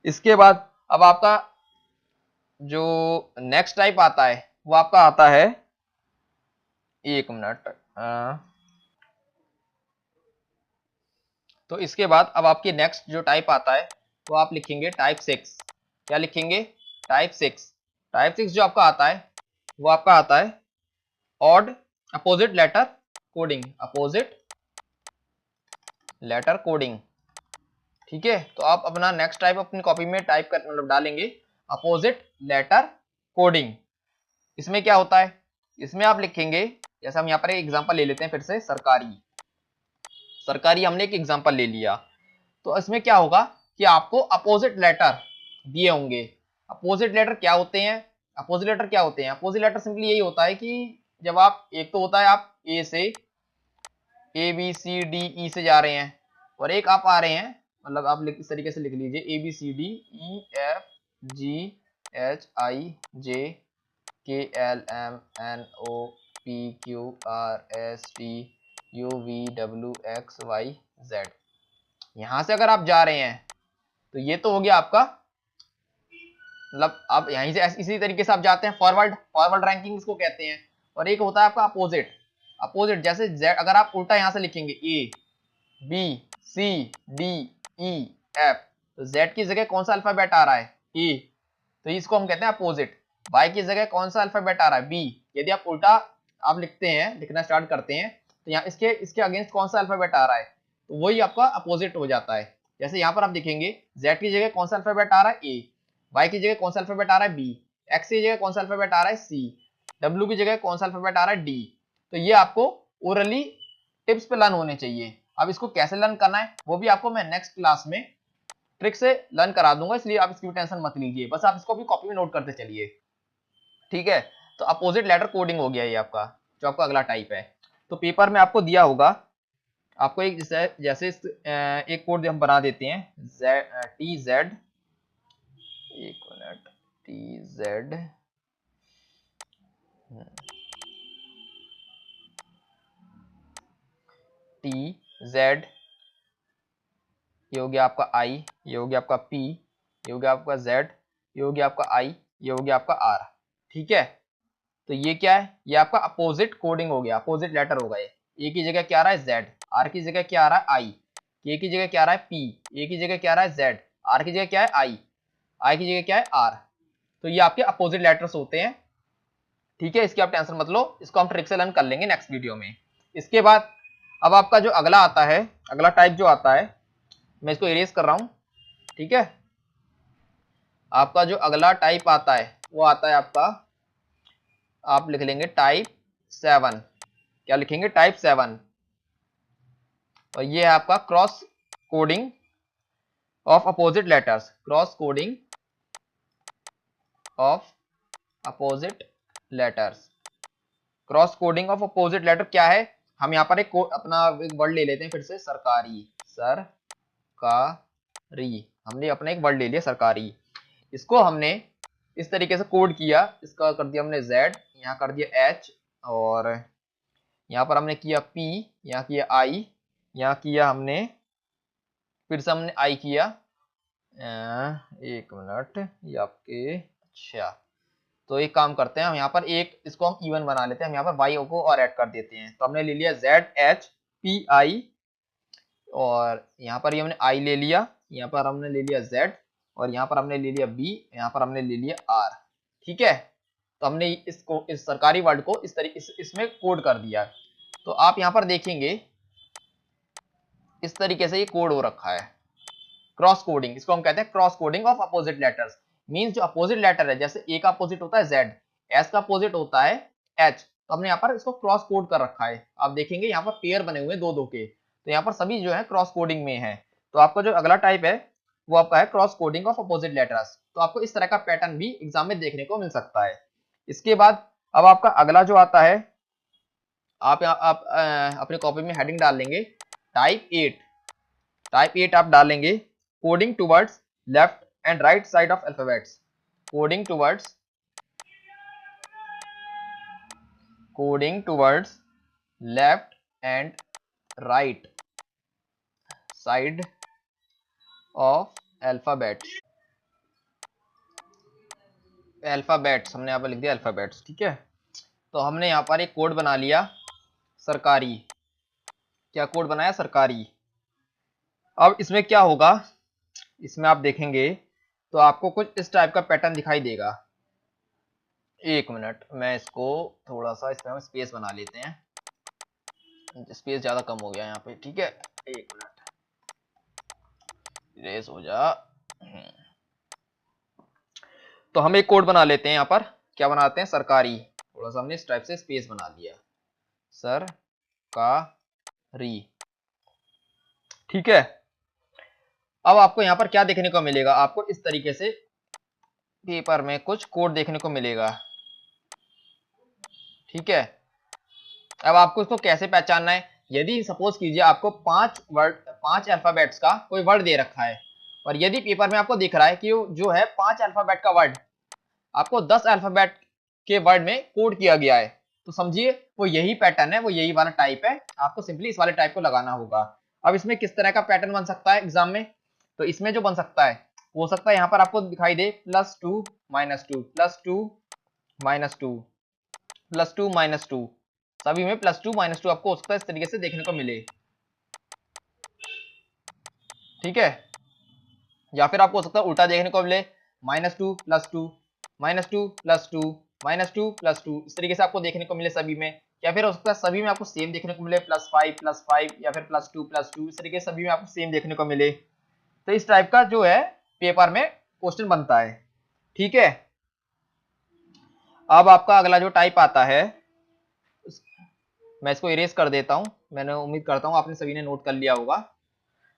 इसके बाद अब आपका जो नेक्स्ट टाइप आता है वो आपका आता है, एक मिनट, तो इसके बाद अब आपकी नेक्स्ट जो टाइप आता है वो आप लिखेंगे टाइप 6। क्या लिखेंगे? टाइप 6। टाइप 6 जो आपका आता है वो आपका आता है odd opposite letter coding. Opposite letter coding. ठीक है, तो आप अपना नेक्स्ट टाइप अपनी कॉपी में टाइप कर मतलब डालेंगे अपोजिट लेटर कोडिंग। इसमें क्या होता है? इसमें आप लिखेंगे, जैसे हम यहाँ पर एक एग्जांपल ले लेते हैं फिर से, सरकारी। सरकारी हमने एक एग्जांपल ले लिया, तो इसमें क्या होगा कि आपको अपोजिट लेटर दिए होंगे। अपोजिट लेटर क्या होते हैं? अपोजिट लेटर क्या होते हैं? अपोजिट लेटर सिंपली यही होता है कि जब आप, एक तो होता है आप ए से, ए बी सी डी ई से जा रहे हैं, और एक आप आ रहे हैं, मतलब आप इस तरीके से लिख लीजिए A B C D E F G H I J K L M N O P Q R S T U V W X Y Z. यहां से अगर आप जा रहे हैं तो ये तो हो गया आपका, मतलब आप यहीं से इसी तरीके से आप जाते हैं फॉरवर्ड। फॉरवर्ड रैंकिंग इसको कहते हैं। और एक होता है आपका अपोजिट। अपोजिट जैसे जेड, अगर आप उल्टा यहां से लिखेंगे A B C D E F, तो जेड की जगह कौन सा अल्फाबेट आ रहा है? ई, तो इसको हम कहते हैं अपोजिट। वाई की जगह कौन सा अल्फाबेट आ रहा है? बी। यदि आप उल्टा आप लिखते हैं, लिखना स्टार्ट करते हैं, तो यहाँ इसके इसके अगेंस्ट कौन सा अल्फाबेट आ रहा है? तो वही आपका अपोजिट हो जाता है। जैसे यहाँ पर आप देखेंगे जेड की जगह कौन सा अल्फाबेट आ रहा है? ए। वाई की जगह कौन सा अल्फाबेट आ रहा है? बी। एक्स की जगह कौन सा अल्फाबेट आ रहा है? सी। डब्ल्यू की जगह कौन सा अल्फाबेट आ रहा है? डी। तो ये आपको ओरली टिप्स पे लर्न होने चाहिए। अब इसको कैसे लर्न करना है वो भी आपको मैं नेक्स्ट क्लास में ट्रिक से लर्न करा दूंगा, इसलिए आप इसकी टेंशन मत लीजिए, बस आप इसको भी कॉपी में नोट करते चलिए। ठीक है, तो अपोजिट लेटर कोडिंग हो गया ये आपका, जो आपका अगला टाइप है। तो पेपर में आपको दिया होगा, आपको एक जैसे एक कोड हम बना देते हैं, टी जेड, एक minute, T Z T Z ये हो गया आपका I, ये हो गया आपका P, ये हो गया आपका Z, ये हो गया आपका I, ये हो गया आपका R। ठीक है, तो ये क्या है, ये आपका अपोजिट कोडिंग हो गया, अपोजिट लेटर होगा। ये की जगह क्या आ रहा है Z, R की जगह क्या आ रहा है I, K की जगह क्या आ रहा है P, A की जगह क्या आ रहा है Z, R की जगह क्या है I की जगह क्या है R। तो ये आपके अपोजिट लेटर्स होते हैं। ठीक है, इसकी आप टेंशन मत लो, इसको हम ट्रिक से लर्न कर लेंगे नेक्स्ट वीडियो में। इसके बाद अब आपका जो अगला आता है, अगला टाइप जो आता है, मैं इसको इरेज कर रहा हूं। ठीक है, आपका जो अगला टाइप आता है वो आता है आपका, आप लिख लेंगे टाइप 7। क्या लिखेंगे, टाइप 7। और ये है आपका cross coding of opposite letters, cross coding of opposite letters. Cross coding of opposite letter क्या है, हम यहाँ पर एक अपना एक वर्ड ले लेते हैं फिर से, सरकारी, सरकारी। हमने अपना एक वर्ड ले लिया सरकारी, इसको हमने इस तरीके से कोड किया, इसका कर दिया हमने Z, यहाँ कर दिया H, और यहाँ पर हमने किया P, यहाँ किया I, यहाँ किया हमने, फिर से हमने I किया। एक मिनट, ये आपके, अच्छा तो एक काम करते हैं, हम यहाँ पर एक इसको हम इवन बना लेते हैं, हम यहाँ पर y को और ऐड कर देते हैं। तो हमने ले लिया ZHPI, और यहाँ पर ये हमने I ले लिया, यहाँ पर हमने ले लिया Z, और यहाँ पर हमने ले लिया B, यहाँ पर हमने ले लिया R। ठीक है, तो हमने इसको, इस सरकारी वर्ड को इस तरीके इसमें कोड कर दिया। तो आप यहाँ पर देखेंगे इस तरीके से ये कोड हो रखा है, क्रॉस कोडिंग, इसको हम कहते हैं cross coding of opposite letters. Means जो अपोजिट लेटर है, जैसे A का अपोजिट होता है Z, S का अपोजिट होता है H, तो हमने यहाँ पर इसको क्रॉस कोड कर रखा है। आप देखेंगे यहाँ पर पेयर बने हुए हैं दो दो के, तो यहाँ पर सभी जो है क्रॉस कोडिंग में है। तो आपका जो अगला टाइप है वो आपका है cross coding of opposite letters. तो आपको इस तरह का पैटर्न भी एग्जाम में देखने को मिल सकता है। इसके बाद अब आपका अगला जो आता है, आप अपने कॉपी में हेडिंग डाल लेंगे टाइप 8। टाइप 8 आप डालेंगे coding towards left and right side of alphabets, coding towards left and right side of alphabets. Alphabets हमने यहाँ पर लिख दिया अल्फाबेट्स। ठीक है, तो हमने यहाँ पर एक कोड बना लिया सरकारी। क्या कोड बनाया, सरकारी। अब इसमें क्या होगा, इसमें आप देखेंगे तो आपको कुछ इस टाइप का पैटर्न दिखाई देगा। एक मिनट, मैं इसको थोड़ा सा इसमें हम स्पेस बना लेते हैं, स्पेस ज्यादा कम हो गया यहाँ पे। ठीक है, एक मिनट, इरेज हो जा। तो हम एक कोड बना लेते हैं, यहाँ पर क्या बनाते हैं, सरकारी। थोड़ा सा हमने इस टाइप से स्पेस बना लिया, सरकारी। ठीक है, अब आपको यहाँ पर क्या देखने को मिलेगा, आपको इस तरीके से पेपर में कुछ कोड देखने को मिलेगा। ठीक है, अब आपको इसको कैसे पहचानना है, यदि सपोज कीजिए आपको 5 अल्फाबेट्स का कोई वर्ड दे रखा है, और यदि पेपर में आपको दिख रहा है कि जो है 5 अल्फाबेट का वर्ड आपको 10 अल्फाबेट के वर्ड में कोड किया गया है, तो समझिए वो यही पैटर्न है, वो यही वाला टाइप है। आपको सिंपली इस वाले टाइप को लगाना होगा। अब इसमें किस तरह का पैटर्न बन सकता है एग्जाम में, तो इसमें जो बन सकता है हो सकता है यहाँ पर आपको दिखाई दे +2 -2 +2 -2 +2 -2, सभी में +2 -2 आपको हो सकता है इस तरीके से देखने को मिले। ठीक है, या फिर आपको हो सकता है उल्टा देखने को मिले, -2 +2 -2 +2 -2 +2, इस तरीके से आपको देखने को मिले सभी में। या फिर हो सकता है सभी में आपको सेम देखने को मिले, +5 या फिर +2 इस तरीके से सभी में आपको सेम देखने को मिले। तो इस टाइप का जो है पेपर में क्वेश्चन बनता है। ठीक है, अब आपका अगला जो टाइप आता है, मैं इसको इरेज कर देता हूं, मैंने उम्मीद करता हूं आपने सभी ने नोट कर लिया होगा।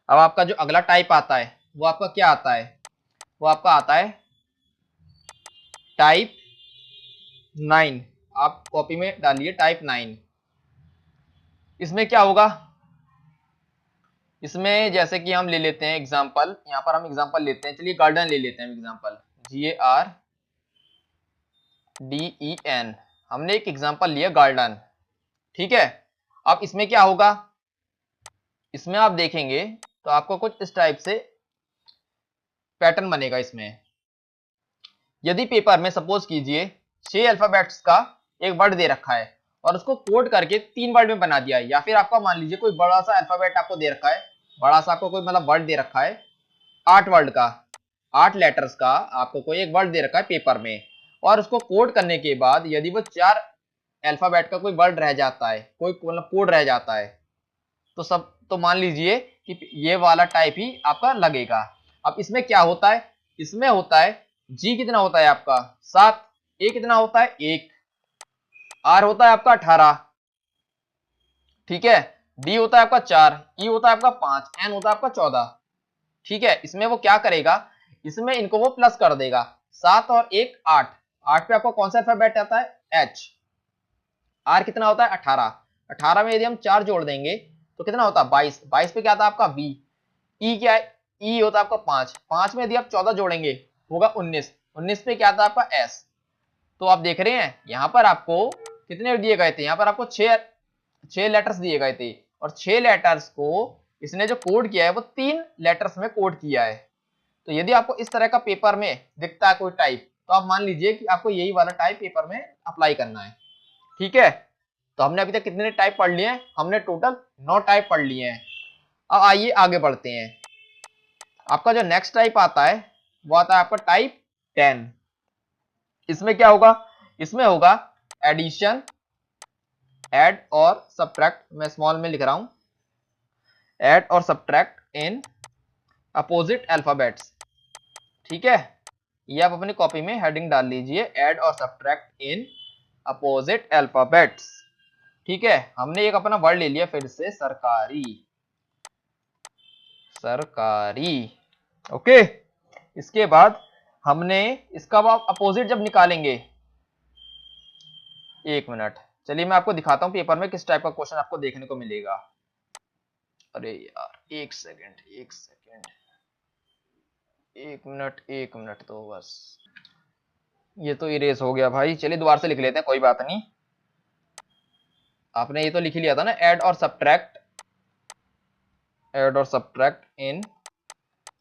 अब आपका जो अगला टाइप आता है वो आपका क्या आता है, वो आपका आता है टाइप 9। आप कॉपी में डालिए टाइप 9। इसमें क्या होगा, इसमें जैसे कि हम ले लेते हैं एग्जांपल, यहाँ पर हम एग्जांपल लेते हैं, चलिए गार्डन ले लेते हैं एग्जांपल, GARDEN, हमने एक एग्जांपल लिया गार्डन। ठीक है, अब इसमें क्या होगा, इसमें आप देखेंगे तो आपको कुछ इस टाइप से पैटर्न बनेगा इसमें। यदि पेपर में सपोज कीजिए 6 अल्फाबेट्स का एक वर्ड दे रखा है और उसको कोड करके 3 वर्ड में बना दिया है, या फिर आपका मान लीजिए कोई बड़ा सा अल्फाबेट आपको दे रखा है, बड़ा सा आपको कोई मतलब वर्ड दे रखा है 8 वर्ड का, 8 लेटर्स का आपको कोई एक वर्ड दे रखा है पेपर में, और उसको कोड करने के बाद यदि वो 4 अल्फाबेट का कोई वर्ड रह जाता है, कोई मतलब कोड रह जाता है, तो मान लीजिए कि ये वाला टाइप ही आपका लगेगा। अब इसमें क्या होता है, इसमें होता है जी कितना होता है आपका 7, ए कितना होता है 1, आर होता है आपका 18, ठीक है, डी होता है आपका 4, ई होता है आपका 5, एन होता है आपका 14, ठीक है। इसमें वो क्या करेगा, इसमें इनको वो प्लस कर देगा, 7 और 1 8, 8 पे आपको कौन सा अल्फाबेट आता है एच, आर कितना होता है 18, 18 में यदि हम 4 जोड़ देंगे तो कितना होता है 22, 22 पे क्या आता है आपका बी, ई क्या है ई होता है आपका 5, 5 में यदि आप 14 जोड़ेंगे होगा 19, 19 पे क्या आता है आपका एस। तो आप देख रहे हैं यहाँ पर आपको कितने दिए गए थे, यहाँ पर आपको 6 लेटर्स दिए गए थे, और 6 लेटर्स को इसने जो कोड किया है वो 3 लेटर्स में कोड किया है। तो यदि आपको इस तरह का पेपर में दिखता है कोई टाइप, तो आप मान लीजिए कि आपको यही वाला टाइप पेपर में अप्लाई करना है, ठीक है। तो हमने अभी तक कितने टाइप पढ़ लिए हैं, हमने टोटल 9 टाइप पढ़ लिए हैं। अब आइए आगे बढ़ते हैं। आपका जो नेक्स्ट टाइप आता है वो आता है आपका टाइप 10। इसमें क्या होगा, इसमें होगा एडिशन, ऐड और सब्ट्रैक्ट, मैं स्मॉल में लिख रहा हूं, ऐड और सब्ट्रैक्ट इन अपोजिट अल्फाबेट्स, ठीक है। ये आप अपनी कॉपी में हेडिंग डाल लीजिए, ऐड और सब्ट्रैक्ट इन अपोजिट अल्फाबेट्स, ठीक है। हमने एक अपना वर्ड ले लिया फिर से, सरकारी, सरकारी, ओके। इसके बाद हमने इसका अपोजिट जब निकालेंगे, एक मिनट चलिए मैं आपको दिखाता हूं पेपर में किस टाइप का क्वेश्चन आपको देखने को मिलेगा। अरे यार एक सेकंड, एक मिनट तो बस, ये तो इरेज हो गया भाई, चलिए दोबारा से लिख लेते हैं, कोई बात नहीं। आपने ये तो लिख लिया था ना, ऐड और सब्ट्रैक्ट, ऐड और सब्ट्रैक्ट इन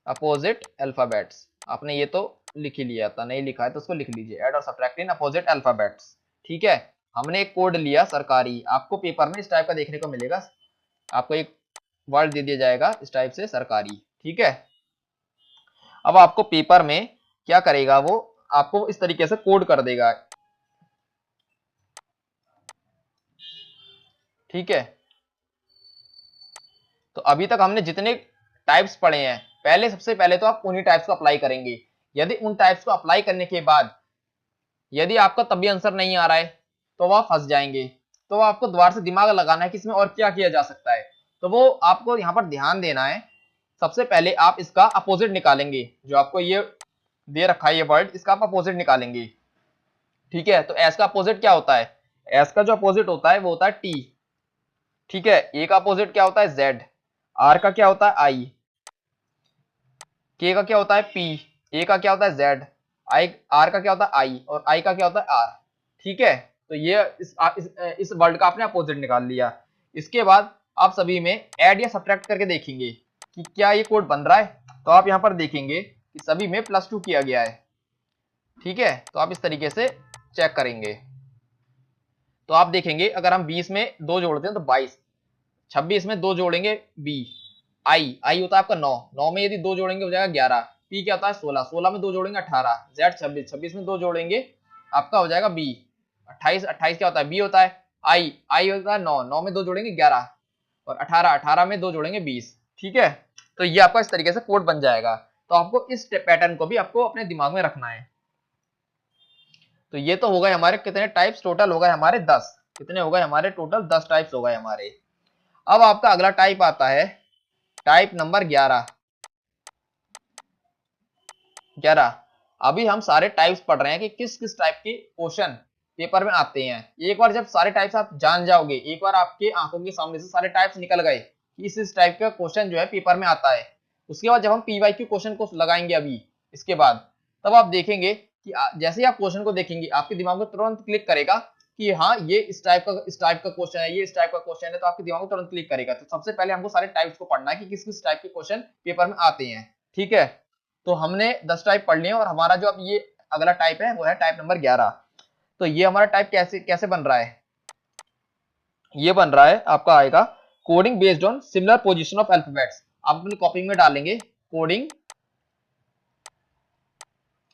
अपोजिट अल्फाबेट्स, आपने ये तो लिख ही लिया था, नहीं लिखा है तो उसको लिख लीजिए, ऐड और सब्ट्रैक्ट इन अपोजिट अल्फाबेट्स, ठीक है। हमने एक कोड लिया सरकारी, आपको पेपर में इस टाइप का देखने को मिलेगा, आपको एक वर्ड दे दिया जाएगा इस टाइप से सरकारी, ठीक है। अब आपको पेपर में क्या करेगा, वो आपको इस तरीके से कोड कर देगा, ठीक है। तो अभी तक हमने जितने टाइप्स पढ़े हैं, पहले सबसे पहले तो आप उन्हीं टाइप्स को अप्लाई करेंगे। यदि उन टाइप्स को अप्लाई करने के बाद यदि आपका तब भी आंसर नहीं आ रहा है तो वह फंस जाएंगे, तो आपको दोबारा से दिमाग लगाना है कि इसमें और क्या किया जा सकता है। तो वो आपको यहाँ पर ध्यान देना है, सबसे पहले आप इसका अपोजिट निकालेंगे, जो आपको ये दे रखा है ये वर्ड, इसका आप अपोजिट निकालेंगे, ठीक है। तो एस का अपोजिट क्या होता है, एस का जो अपोजिट होता है वो होता है टी, ठीक है। ए का अपोजिट क्या होता है जेड, आर का क्या होता है आई, के का क्या होता है पी, ए का क्या होता है जेड, आई आर का क्या होता है आई, और आई का क्या होता है आर, ठीक है। तो ये इस वर्ड का आपने अपोजिट निकाल लिया। इसके बाद आप सभी में ऐड या सब्ट्रैक्ट करके देखेंगे कि क्या ये कोड बन रहा है, तो आप यहाँ पर देखेंगे कि सभी में +2 किया गया है, ठीक है। तो आप इस तरीके से चेक करेंगे, तो आप देखेंगे अगर हम 20 में 2 जोड़ते हैं तो 22, 26 में 2 जोड़ेंगे बी, आई होता है आपका 9, 9 में यदि 2 जोड़ेंगे हो जाएगा 11, पी क्या होता है 16, 16 में 2 जोड़ेंगे 18, जेड 26, 26 में 2 जोड़ेंगे आपका हो जाएगा बी, 28, 28 क्या होता है बी होता है, आई होता है 9, 9 में 2 जोड़ेंगे 11, और 18, 18 में 2 जोड़ेंगे 20, ठीक है। तो ये आपका इस तरीके से कोड बन जाएगा। तो आपको इस पैटर्न को भी आपको अपने दिमाग में रखना है। तो ये तो हो गए हमारे कितने टाइप्स, टोटल हो गए हमारे 10, कितने हो गए हमारे टोटल 10 टाइप्स हो गए हमारे। अब आपका अगला टाइप आता है टाइप नंबर 11। अभी हम सारे टाइप्स पढ़ रहे हैं कि किस किस टाइप के क्वेश्चन पेपर में आते हैं। एक बार जब सारे टाइप्स आप जान जाओगे, एक बार आपके आंखों के सामने से सारे टाइप्स निकल गए कि इस टाइप का क्वेश्चन जो है पेपर में आता है, उसके बाद जब हम पीवाईक्यू क्वेश्चन को लगाएंगे अभी इसके बाद, तब आप देखेंगे कि जैसे ही आप क्वेश्चन को देखेंगे आपके दिमाग में तुरंत क्लिक करेगा कि हाँ ये इस टाइप का क्वेश्चन है, ये इस टाइप का क्वेश्चन है, तो आपके दिमाग में तुरंत क्लिक करेगा। तो सबसे पहले हमको सारे टाइप्स को पढ़ना है कि किस किस टाइप के क्वेश्चन पेपर में आते हैं। ठीक है, तो हमने 10 टाइप पढ़ लिए और हमारा जो अब ये अगला टाइप है वो है टाइप नंबर 11। तो ये हमारा टाइप कैसे बन रहा है, ये बन रहा है आपका आएगा coding based on similar position of alphabets. आप अपनी कॉपी में डालेंगे coding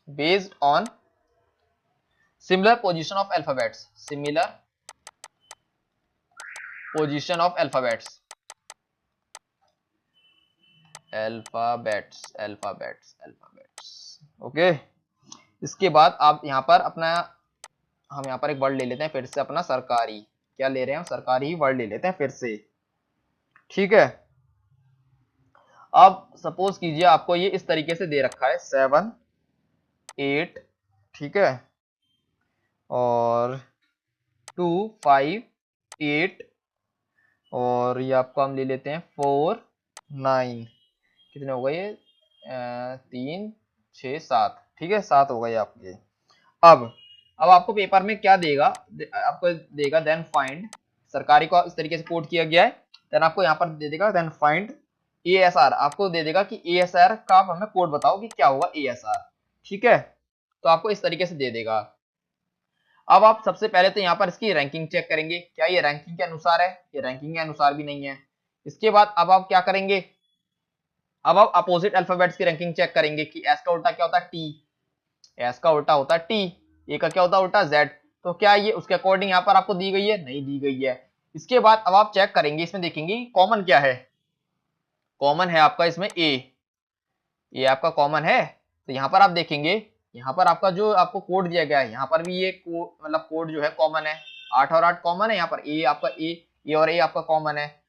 based on similar position of alphabets, similar position of alphabets, alphabets. Okay, इसके बाद आप यहाँ पर अपना, हम यहाँ पर एक वर्ड ले लेते हैं फिर से अपना सरकारी, क्या ले रहे हैं, सरकारी ही वर्ड ले लेते हैं फिर से। ठीक है, अब सपोज कीजिए आपको ये इस तरीके से दे रखा है 7 8, ठीक है, और 2 5 8, और ये आपको हम ले लेते हैं 4 9, कितने हो गए ये 3 6 7, ठीक है 7 हो गए आपके। अब आपको पेपर में क्या देगा, आपको देगा देन फाइंड, सरकारी को इस तरीके से कोड किया गया है, देन आपको यहाँ पर दे देगा देन फाइंड ASR, आपको दे देगा कि ASR का आप हमें कोड बताओ कि क्या होगा ASR। ठीक है, तो आपको इस तरीके से दे देगा। अब आप सबसे पहले तो यहाँ पर इसकी रैंकिंग चेक करेंगे, क्या ये रैंकिंग के अनुसार है, ये रैंकिंग के अनुसार भी नहीं है। इसके बाद अब आप क्या करेंगे, अब आप अपोजिट अल्फाबेट्स की रैंकिंग चेक करेंगे कि एस का उल्टा क्या होता है T, एस का उल्टा होता है T, ए का क्या होता है उल्टा Z, तो क्या ये उसके अकॉर्डिंग यहाँ पर आपको दी गई है, नहीं दी गई है। इसके बाद अब आप चेक करेंगे, इसमें देखेंगे कॉमन क्या है, कॉमन है आपका इसमें ए आपका कॉमन है। तो यहाँ पर आप देखेंगे, यहाँ पर आपका जो आपको कोड दिया गया है, यहाँ पर भी ये मतलब कोड जो है कॉमन है, 8 और 8 कॉमन है, यहाँ पर ए आपका ए और ए आपका कॉमन है।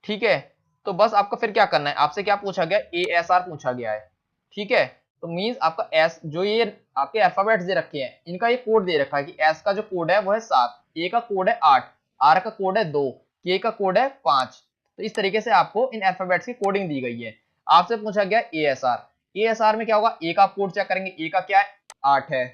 ठीक है, तो बस आपको फिर क्या करना है, आपसे क्या पूछा गया, ASR पूछा गया है। ठीक है, तो मींस आपका एस जो ये आपके अल्फाबेट्स दे रखे हैं, इनका ये कोड दे रखा है कि एस का जो कोड है वो है 7, ए का कोड है 8, आर का कोड है 2, के का कोड है 5। तो इस तरीके से आपको इन अल्फाबेट्स की कोडिंग दी गई है। आपसे पूछा गया ASR, ASR में क्या होगा, ए का कोड चेक करेंगे, ए का क्या है 8 है,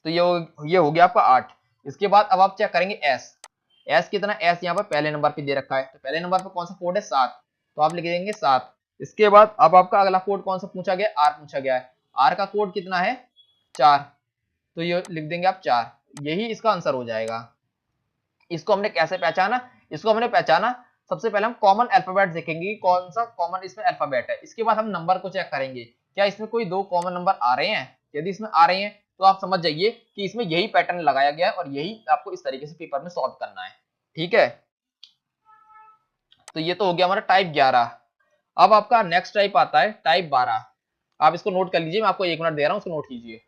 तो ये हो गया आपका 8। इसके बाद अब आप चेक करेंगे एस कितना, एस यहाँ पर पहले नंबर पे दे रखा है, तो पहले नंबर पे कौन सा कोड है 7, तो आप लिख देंगे 7। इसके बाद अब आपका अगला कोड कौन सा पूछा गया, आर पूछा गया है, आर का कोड कितना है 4, तो ये लिख देंगे आप 4, यही इसका आंसर हो जाएगा। इसको हमने कैसे पहचाना, इसको हमने पहचाना, सबसे पहले हम कॉमन अल्फाबेट देखेंगे कि कौन सा कॉमन इसमें अल्फाबेट है। इसके बाद हम नंबर को चेक करेंगे, क्या इसमें कोई 2 कॉमन नंबर आ रहे हैं, यदि इसमें आ रहे हैं तो आप समझ जाइए कि इसमें यही पैटर्न लगाया गया है और यही आपको इस तरीके से पेपर में सॉल्व करना है। ठीक है, तो ये तो हो गया हमारा टाइप 11। अब आपका नेक्स्ट टाइप आता है टाइप 12। आप इसको नोट कर लीजिए, मैं आपको 1 मिनट दे रहा हूं, उसको नोट कीजिए।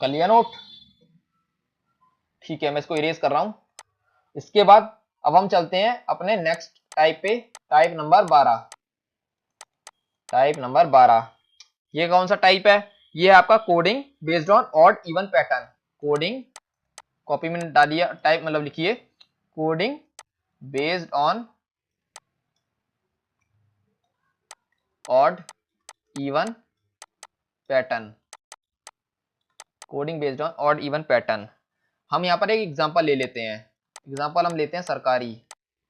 कर लिया नोट, ठीक है, मैं इसको इरेज कर रहा हूं। इसके बाद अब हम चलते हैं अपने नेक्स्ट टाइप पे, टाइप नंबर 12। टाइप नंबर 12, ये कौन सा टाइप है, ये है आपका coding based on odd even pattern. Coding, copy में डालिए, टाइप मतलब लिखिए coding based on odd even pattern, coding based on odd even pattern. हम यहाँ पर एक एग्जांपल ले लेते हैं, एग्जांपल हम लेते हैं सरकारी,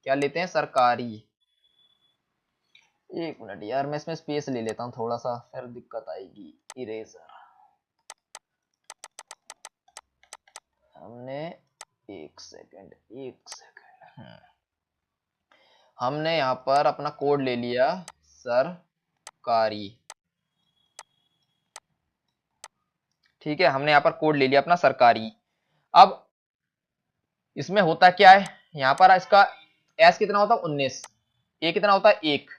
क्या लेते हैं सरकारी। 1 मिनट यार, मैं इसमें स्पेस ले लेता हूँ थोड़ा सा, फिर दिक्कत आएगी। इरेजर हमने 1 सेकंड हमने यहाँ पर अपना कोड ले लिया सरकारी। ठीक है, हमने यहाँ पर कोड ले लिया अपना सरकारी। अब इसमें होता क्या है, यहाँ पर इसका एस कितना होता है 19, ए कितना होता है 1,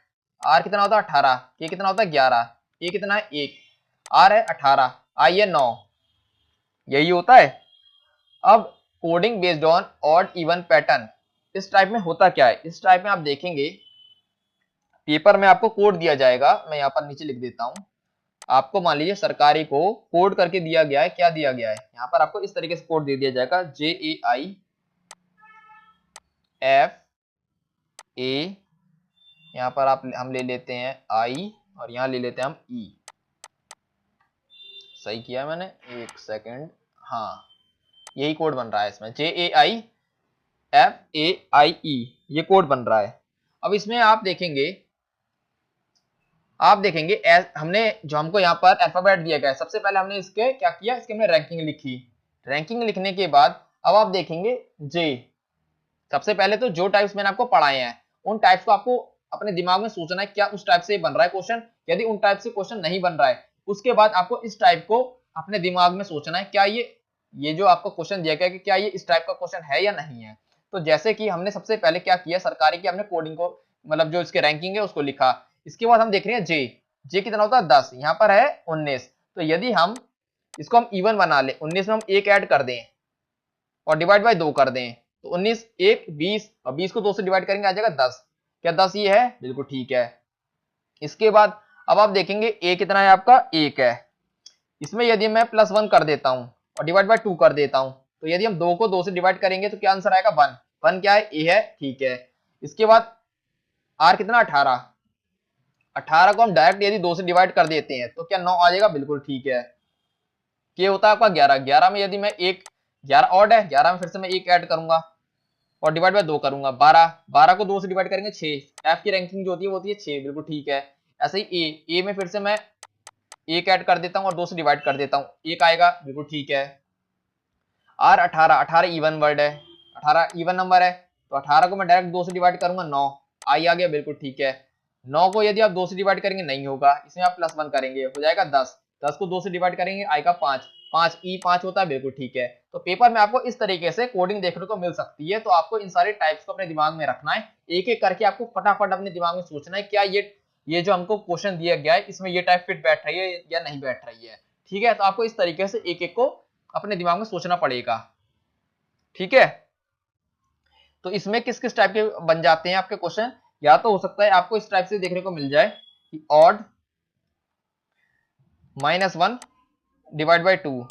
आर कितना होता है 18, के कितना होता है 11, ए कितना है 1, आर है 18, आई है 9, यही होता है। अब coding based on odd even pattern, इस टाइप में होता क्या है, इस टाइप में आप देखेंगे पेपर में आपको कोड दिया जाएगा, मैं यहाँ पर नीचे लिख देता हूँ। आपको मान लीजिए सरकारी को कोड करके दिया गया है, क्या दिया गया है, यहाँ पर आपको इस तरीके से कोड दे दिया जाएगा JAI एफ ए, यहाँ पर हम ले लेते हैं आई और यहाँ ले लेते हैं हम ई। सही किया मैंने, एक सेकेंड, हाँ यही कोड बन रहा है इसमें, JAIFAIE, ये कोड बन रहा है। अब इसमें आप देखेंगे हमने जो हमको यहाँ पर अल्फाबेट दिया गया है, सबसे पहले हमने इसके क्या किया, इसके हमने रैंकिंग लिखी। रैंकिंग लिखने के बाद अब आप देखेंगे जे, सबसे पहले तो जो टाइप्स मैंने आपको पढ़ाए हैं उन टाइप्स को आपको अपने दिमाग में सोचना है, क्या उस टाइप से बन रहा है क्वेश्चन। यदि उन टाइप से क्वेश्चन नहीं बन रहा है, उसके बाद आपको इस टाइप को अपने दिमाग में सोचना है, क्या ये जो आपको क्वेश्चन दिया गया कि क्या ये इस टाइप का क्वेश्चन है या नहीं है। तो जैसे कि हमने सबसे पहले क्या किया, सरकारी की हमने कोडिंग को, मतलब जो इसके रैंकिंग है उसको लिखा। इसके बाद हम देख रहे हैं जे कितना होता है 10, यहाँ पर है 19। तो यदि हम इसको हम इवन बना ले, 19 में हम 1 ऐड कर दें और डिवाइड बाय 2 कर दें, तो 19 1 20 और 20 को 2 से डिवाइड करेंगे आ जाएगा 10। क्या 10 ये है? बिल्कुल ठीक है। इसके बाद अब आप देखेंगे ए कितना है आपका, 1 है। इसमें यदि मैं +1 कर देता हूं और डिवाइड बाय 2 कर देता हूं, तो यदि हम 2 को 2 से डिवाइड करेंगे तो क्या आंसर आएगा 1। 1 क्या है? ए है, ठीक है। इसके बाद आर कितना 18, 18 को हम डायरेक्ट यदि 2 से डिवाइड कर देते हैं तो क्या 9 आ जाएगा, बिल्कुल ठीक है। के होता है आपका 11, 11 में यदि मैं 11 ऑड है, 11 में फिर से मैं 1 ऐड करूंगा और डिवाइड बाय 2 करूंगा, 12, 12 को 2 से डिवाइड करेंगे 6। एफ की रैंकिंग जो होती है वो होती है 6, बिल्कुल ठीक है। ऐसे ही ए में फिर से मैं 1 ऐड कर देता हूं और 2 से डिवाइड कर देता हूं, 1 आएगा, बिल्कुल ठीक है। आर 18, 18 इवन वर्ड है, 18 इवन नंबर है, तो 18 को मैं डायरेक्ट 2 से डिवाइड करूंगा 9, आई आ गया, बिल्कुल ठीक है। 9 को यदि आप 2 से डिवाइड करेंगे नहीं होगा, इसमें आप +1 करेंगे हो जाएगा 10, 10 को 2 से डिवाइड करेंगे आएगा 5, 5 ई 5 होता है, बिल्कुल ठीक है। तो पेपर में आपको इस तरीके से कोडिंग देखने को मिल सकती है। तो आपको इन सारे टाइप्स को अपने दिमाग में रखना है, एक एक करके आपको फटाफट अपने दिमाग में सोचना है, क्या ये जो हमको क्वेश्चन दिया गया है इसमें ये टाइप फिट बैठ रही है या नहीं बैठ रही है, ठीक है। तो आपको इस तरीके से एक एक को अपने दिमाग में सोचना पड़ेगा, ठीक है। तो इसमें किस किस टाइप के बन जाते हैं आपके क्वेश्चन, या तो हो सकता है आपको इस टाइप से देखने को मिल जाए कि ऑड -1 डिवाइड बाय 2,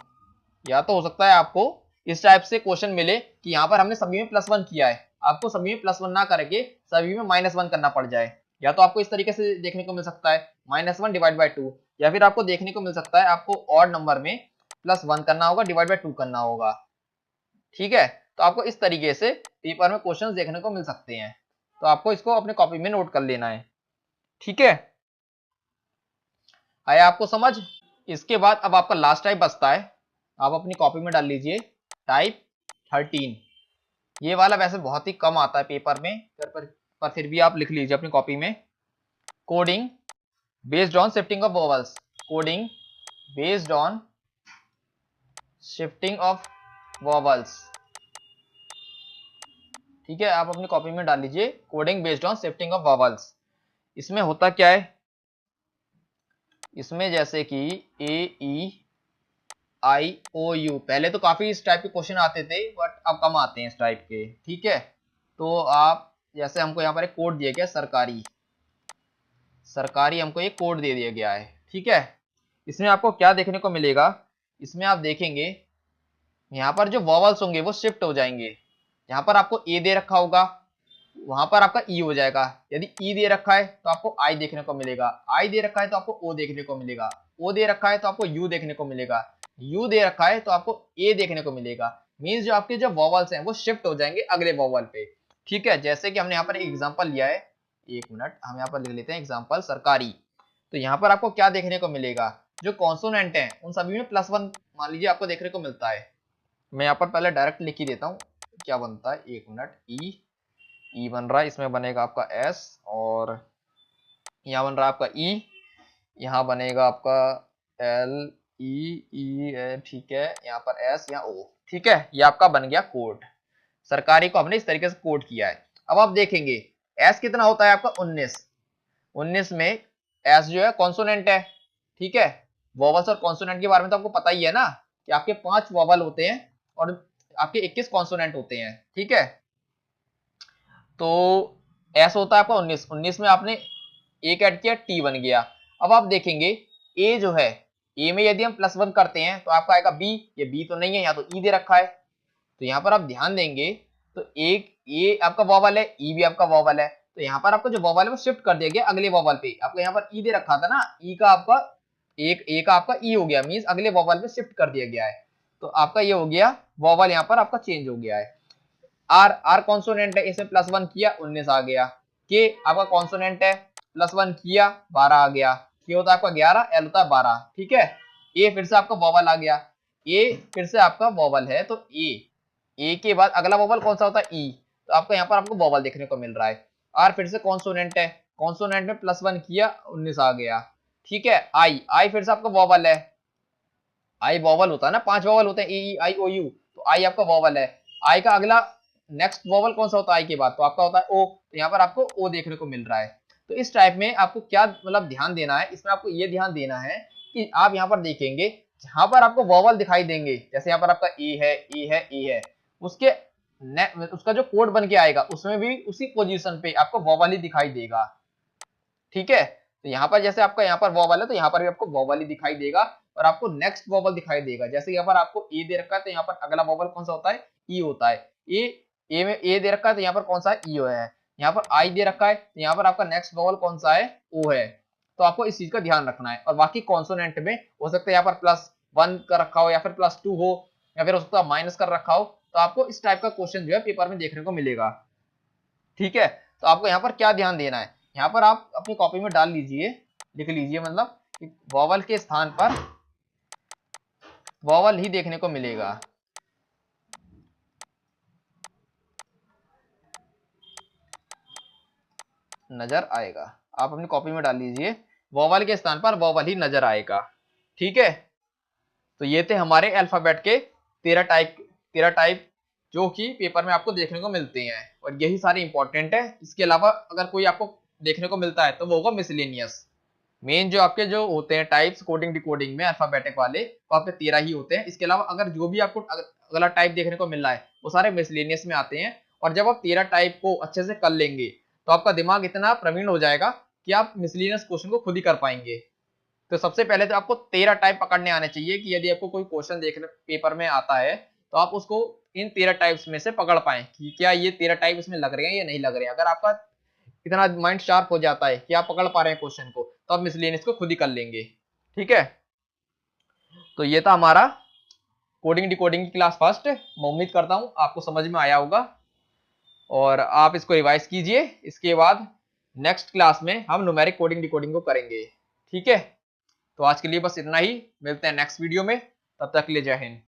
या तो हो सकता है आपको इस टाइप से क्वेश्चन मिले कि यहाँ पर हमने सभी में +1 किया है, आपको सभी में +1 ना करके सभी में -1 करना पड़ जाए। या तो आपको इस तरीके से देखने को मिल सकता है -1 डिवाइड बाय 2, या फिर आपको देखने को मिल सकता है आपको ऑड नंबर में +1 करना होगा, डिवाइड बाय 2 करना होगा, ठीक है। तो आपको इस तरीके से पेपर में क्वेश्चंस देखने को मिल सकते हैं। तो आपको इसको अपने कॉपी में नोट कर लेना है, ठीक है। आया आपको समझ। इसके बाद अब आपका लास्ट टाइप बचता है, आप अपनी कॉपी में डाल लीजिए टाइप 13। ये वाला वैसे बहुत ही कम आता है पेपर में, पर फिर भी आप लिख लीजिए अपनी कॉपी में, coding based on shifting of vowels, coding based on shifting of vowels, ठीक है। आप अपनी कॉपी में डाल लीजिए coding based on shifting of vowels. इसमें होता क्या है, इसमें जैसे कि AEIOU, पहले तो काफी इस टाइप के क्वेश्चन आते थे बट अब कम आते हैं इस टाइप के, ठीक है। तो आप जैसे हमको यहाँ पर एक कोड दिया गया सरकारी हमको एक कोड दे दिया गया है, ठीक है। इसमें आपको क्या देखने को मिलेगा, इसमें आप देखेंगे यहाँ पर जो वॉवल्स होंगे वो शिफ्ट हो जाएंगे। यहाँ पर आपको ए दे रखा होगा, वहां पर आपका ई हो जाएगा। यदि ई दे रखा है तो आपको आई देखने को मिलेगा, आई दे रखा है तो आपको ओ देखने को मिलेगा, ओ दे रखा है तो आपको यू देखने को मिलेगा, यू दे रखा है तो आपको ए देखने को मिलेगा। मींस जो आपके जो वॉवल्स हैं वो शिफ्ट हो जाएंगे अगले वॉवल पे, ठीक है। जैसे कि हमने यहाँ पर एक एग्जांपल लिया है, एक मिनट हम यहाँ पर लिख लेते हैं एग्जांपल सरकारी। तो यहाँ पर आपको क्या देखने को मिलेगा, जो कॉन्सोनेंट हैं उन सभी में +1 मान लीजिए आपको देखने को मिलता है। मैं यहाँ पर पहले डायरेक्ट लिख ही देता हूँ क्या बनता है, एक मिनट, ई बन रहा है, इसमें बनेगा आपका एस, और यहाँ बन रहा है आपका ई, यहाँ बनेगा आपका एल ई, ठीक है, यहाँ पर एस, यहाँ ओ, ठीक है। ये आपका बन गया कोड, सरकारी को हमने इस तरीके से कोड किया है। अब आप देखेंगे एस कितना होता है आपका 19, 19 में एस जो है कॉन्सोनेंट है, ठीक है। वोवल्स और कॉन्सोनेंट के बारे में तो आपको पता ही है ना कि आपके 5 वोवल होते हैं और आपके 21 कॉन्सोनेंट होते हैं, ठीक है। तो एस होता है आपका 19, 19 में आपने एक ऐड किया, टी बन गया। अब आप देखेंगे ए जो है, ए में यदि हम +1 करते हैं तो आपका आएगा बी, ये बी तो नहीं है, यहाँ तो ई दे रखा है। तो यहाँ पर आप ध्यान देंगे तो एक ए आपका वॉवल है, ई भी आपका वॉवल है, तो यहाँ पर आपका जो वॉवल है वो शिफ्ट कर दिया गया अगले वॉवल पे। आपको यहाँ पर ई दे रखा था ना, ई का आपका एक ए का आपका ई हो गया, मींस अगले वॉवल पे शिफ्ट कर दिया गया है। तो आपका ये हो गया वॉवल यहाँ पर आपका चेंज हो गया है। आर, आर कॉन्सोनेंट है, इसमें +1 किया 19 आ गया। के आपका कॉन्सोनेंट है, +1 किया 12 आ गया। के होता है आपका 11, एल होता है 12, ठीक है। ए फिर से आपका वॉवल आ गया, ए फिर से आपका वॉवल है, तो ए के बाद अगला वॉवल कौन सा होता है, ई, तो आपको यहाँ पर आपको वॉवल देखने को मिल रहा है। आर फिर से कॉन्सोनेंट है, कॉन्सोनेंट में +1 किया 19 आ गया, ठीक है। आई फिर से आपका वॉवल है, आई वॉवल होता है ना, 5 वॉवल होते हैं, ए आई ओ यू, तो आई आपका वॉवल है। आई का अगला नेक्स्ट वॉवल कौन सा होता है आई के बाद, तो आपका होता है ओ, तो यहाँ पर आपको ओ देखने को मिल रहा है। तो इस टाइप में आपको क्या मतलब ध्यान देना है, इसमें आपको ये ध्यान देना है कि आप यहाँ पर देखेंगे जहां पर आपको वॉवल दिखाई देंगे, जैसे यहाँ पर आपका ए है, ए है, ए है, उसके उसका जो कोड बन के आएगा उसमें भी उसी पोजीशन पे आपको वॉवल ही दिखाई देगा, ठीक है। तो यहाँ पर जैसे आपका यहाँ पर वॉवल है, तो यहाँ पर भी आपको वॉवल ही दिखाई देगा, और आपको नेक्स्ट वॉवल दिखाई देगा। जैसे यहाँ पर आपको ए दे रखा है, तो यहाँ पर अगला वॉवल कौन सा होता है, ई होता है। ए में ए दे रखा है, तो यहाँ पर कौन सा है, ई है। यहाँ पर आई दे रखा है, तो यहाँ पर आपका नेक्स्ट वॉवल कौन सा है, ओ है। तो आपको इस चीज का ध्यान रखना है। और बाकी कॉन्सोनेंट में हो सकता है यहाँ पर +1 का रखा हो, या फिर +2 हो, या फिर हो सकता है माइनस कर रखा हो। तो आपको इस टाइप का क्वेश्चन जो है पेपर में देखने को मिलेगा, ठीक है। तो आपको यहाँ पर क्या ध्यान देना है, यहाँ पर आप अपनी कॉपी में डाल लीजिए, लिख लीजिए, मतलब वॉवल के स्थान पर वॉवल ही देखने को मिलेगा। नजर आएगा, आप अपनी कॉपी में डाल लीजिए, वॉवल के स्थान पर वॉवल ही नजर आएगा, ठीक है। तो ये थे हमारे अल्फाबेट के 13 टाइप जो कि पेपर में आपको देखने को मिलते हैं, और यही सारे इंपॉर्टेंट है। इसके अलावा अगर कोई आपको देखने को मिलता है तो वो होगा मिसलेनियस। मेन जो आपके जो होते हैं टाइप्स कोडिंग डिकोडिंग में अल्फाबेटिक वाले, वो आपके 13 ही होते हैं। इसके अलावा अगर जो भी आपको अगला टाइप देखने को मिल रहा है वो सारे मिसलेनियस में आते हैं। और जब आप 13 टाइप को अच्छे से कर लेंगे तो आपका दिमाग इतना प्रवीण हो जाएगा कि आप मिसलेनियस क्वेश्चन को खुद ही कर पाएंगे। तो सबसे पहले तो आपको 13 टाइप पकड़ने आने चाहिए कि यदि आपको कोई क्वेश्चन देखने पेपर में आता है तो आप उसको इन 13 टाइप्स में से पकड़ पाए कि क्या ये 13 टाइप इसमें लग रहे हैं या नहीं लग रहे हैं। अगर आपका इतना माइंड शार्प हो जाता है कि आप पकड़ पा रहे हैं क्वेश्चन को, तो आप मिसलेनियस को खुद ही कर लेंगे, ठीक है। तो ये था हमारा कोडिंग डिकोडिंग की क्लास फर्स्ट। मैं उम्मीद करता हूं आपको समझ में आया होगा और आप इसको रिवाइज कीजिए। इसके बाद नेक्स्ट क्लास में हम न्यूमेरिक कोडिंग डिकोडिंग को करेंगे, ठीक है। तो आज के लिए बस इतना ही, मिलते हैं नेक्स्ट वीडियो में, तब तक के लिए जय हिंद।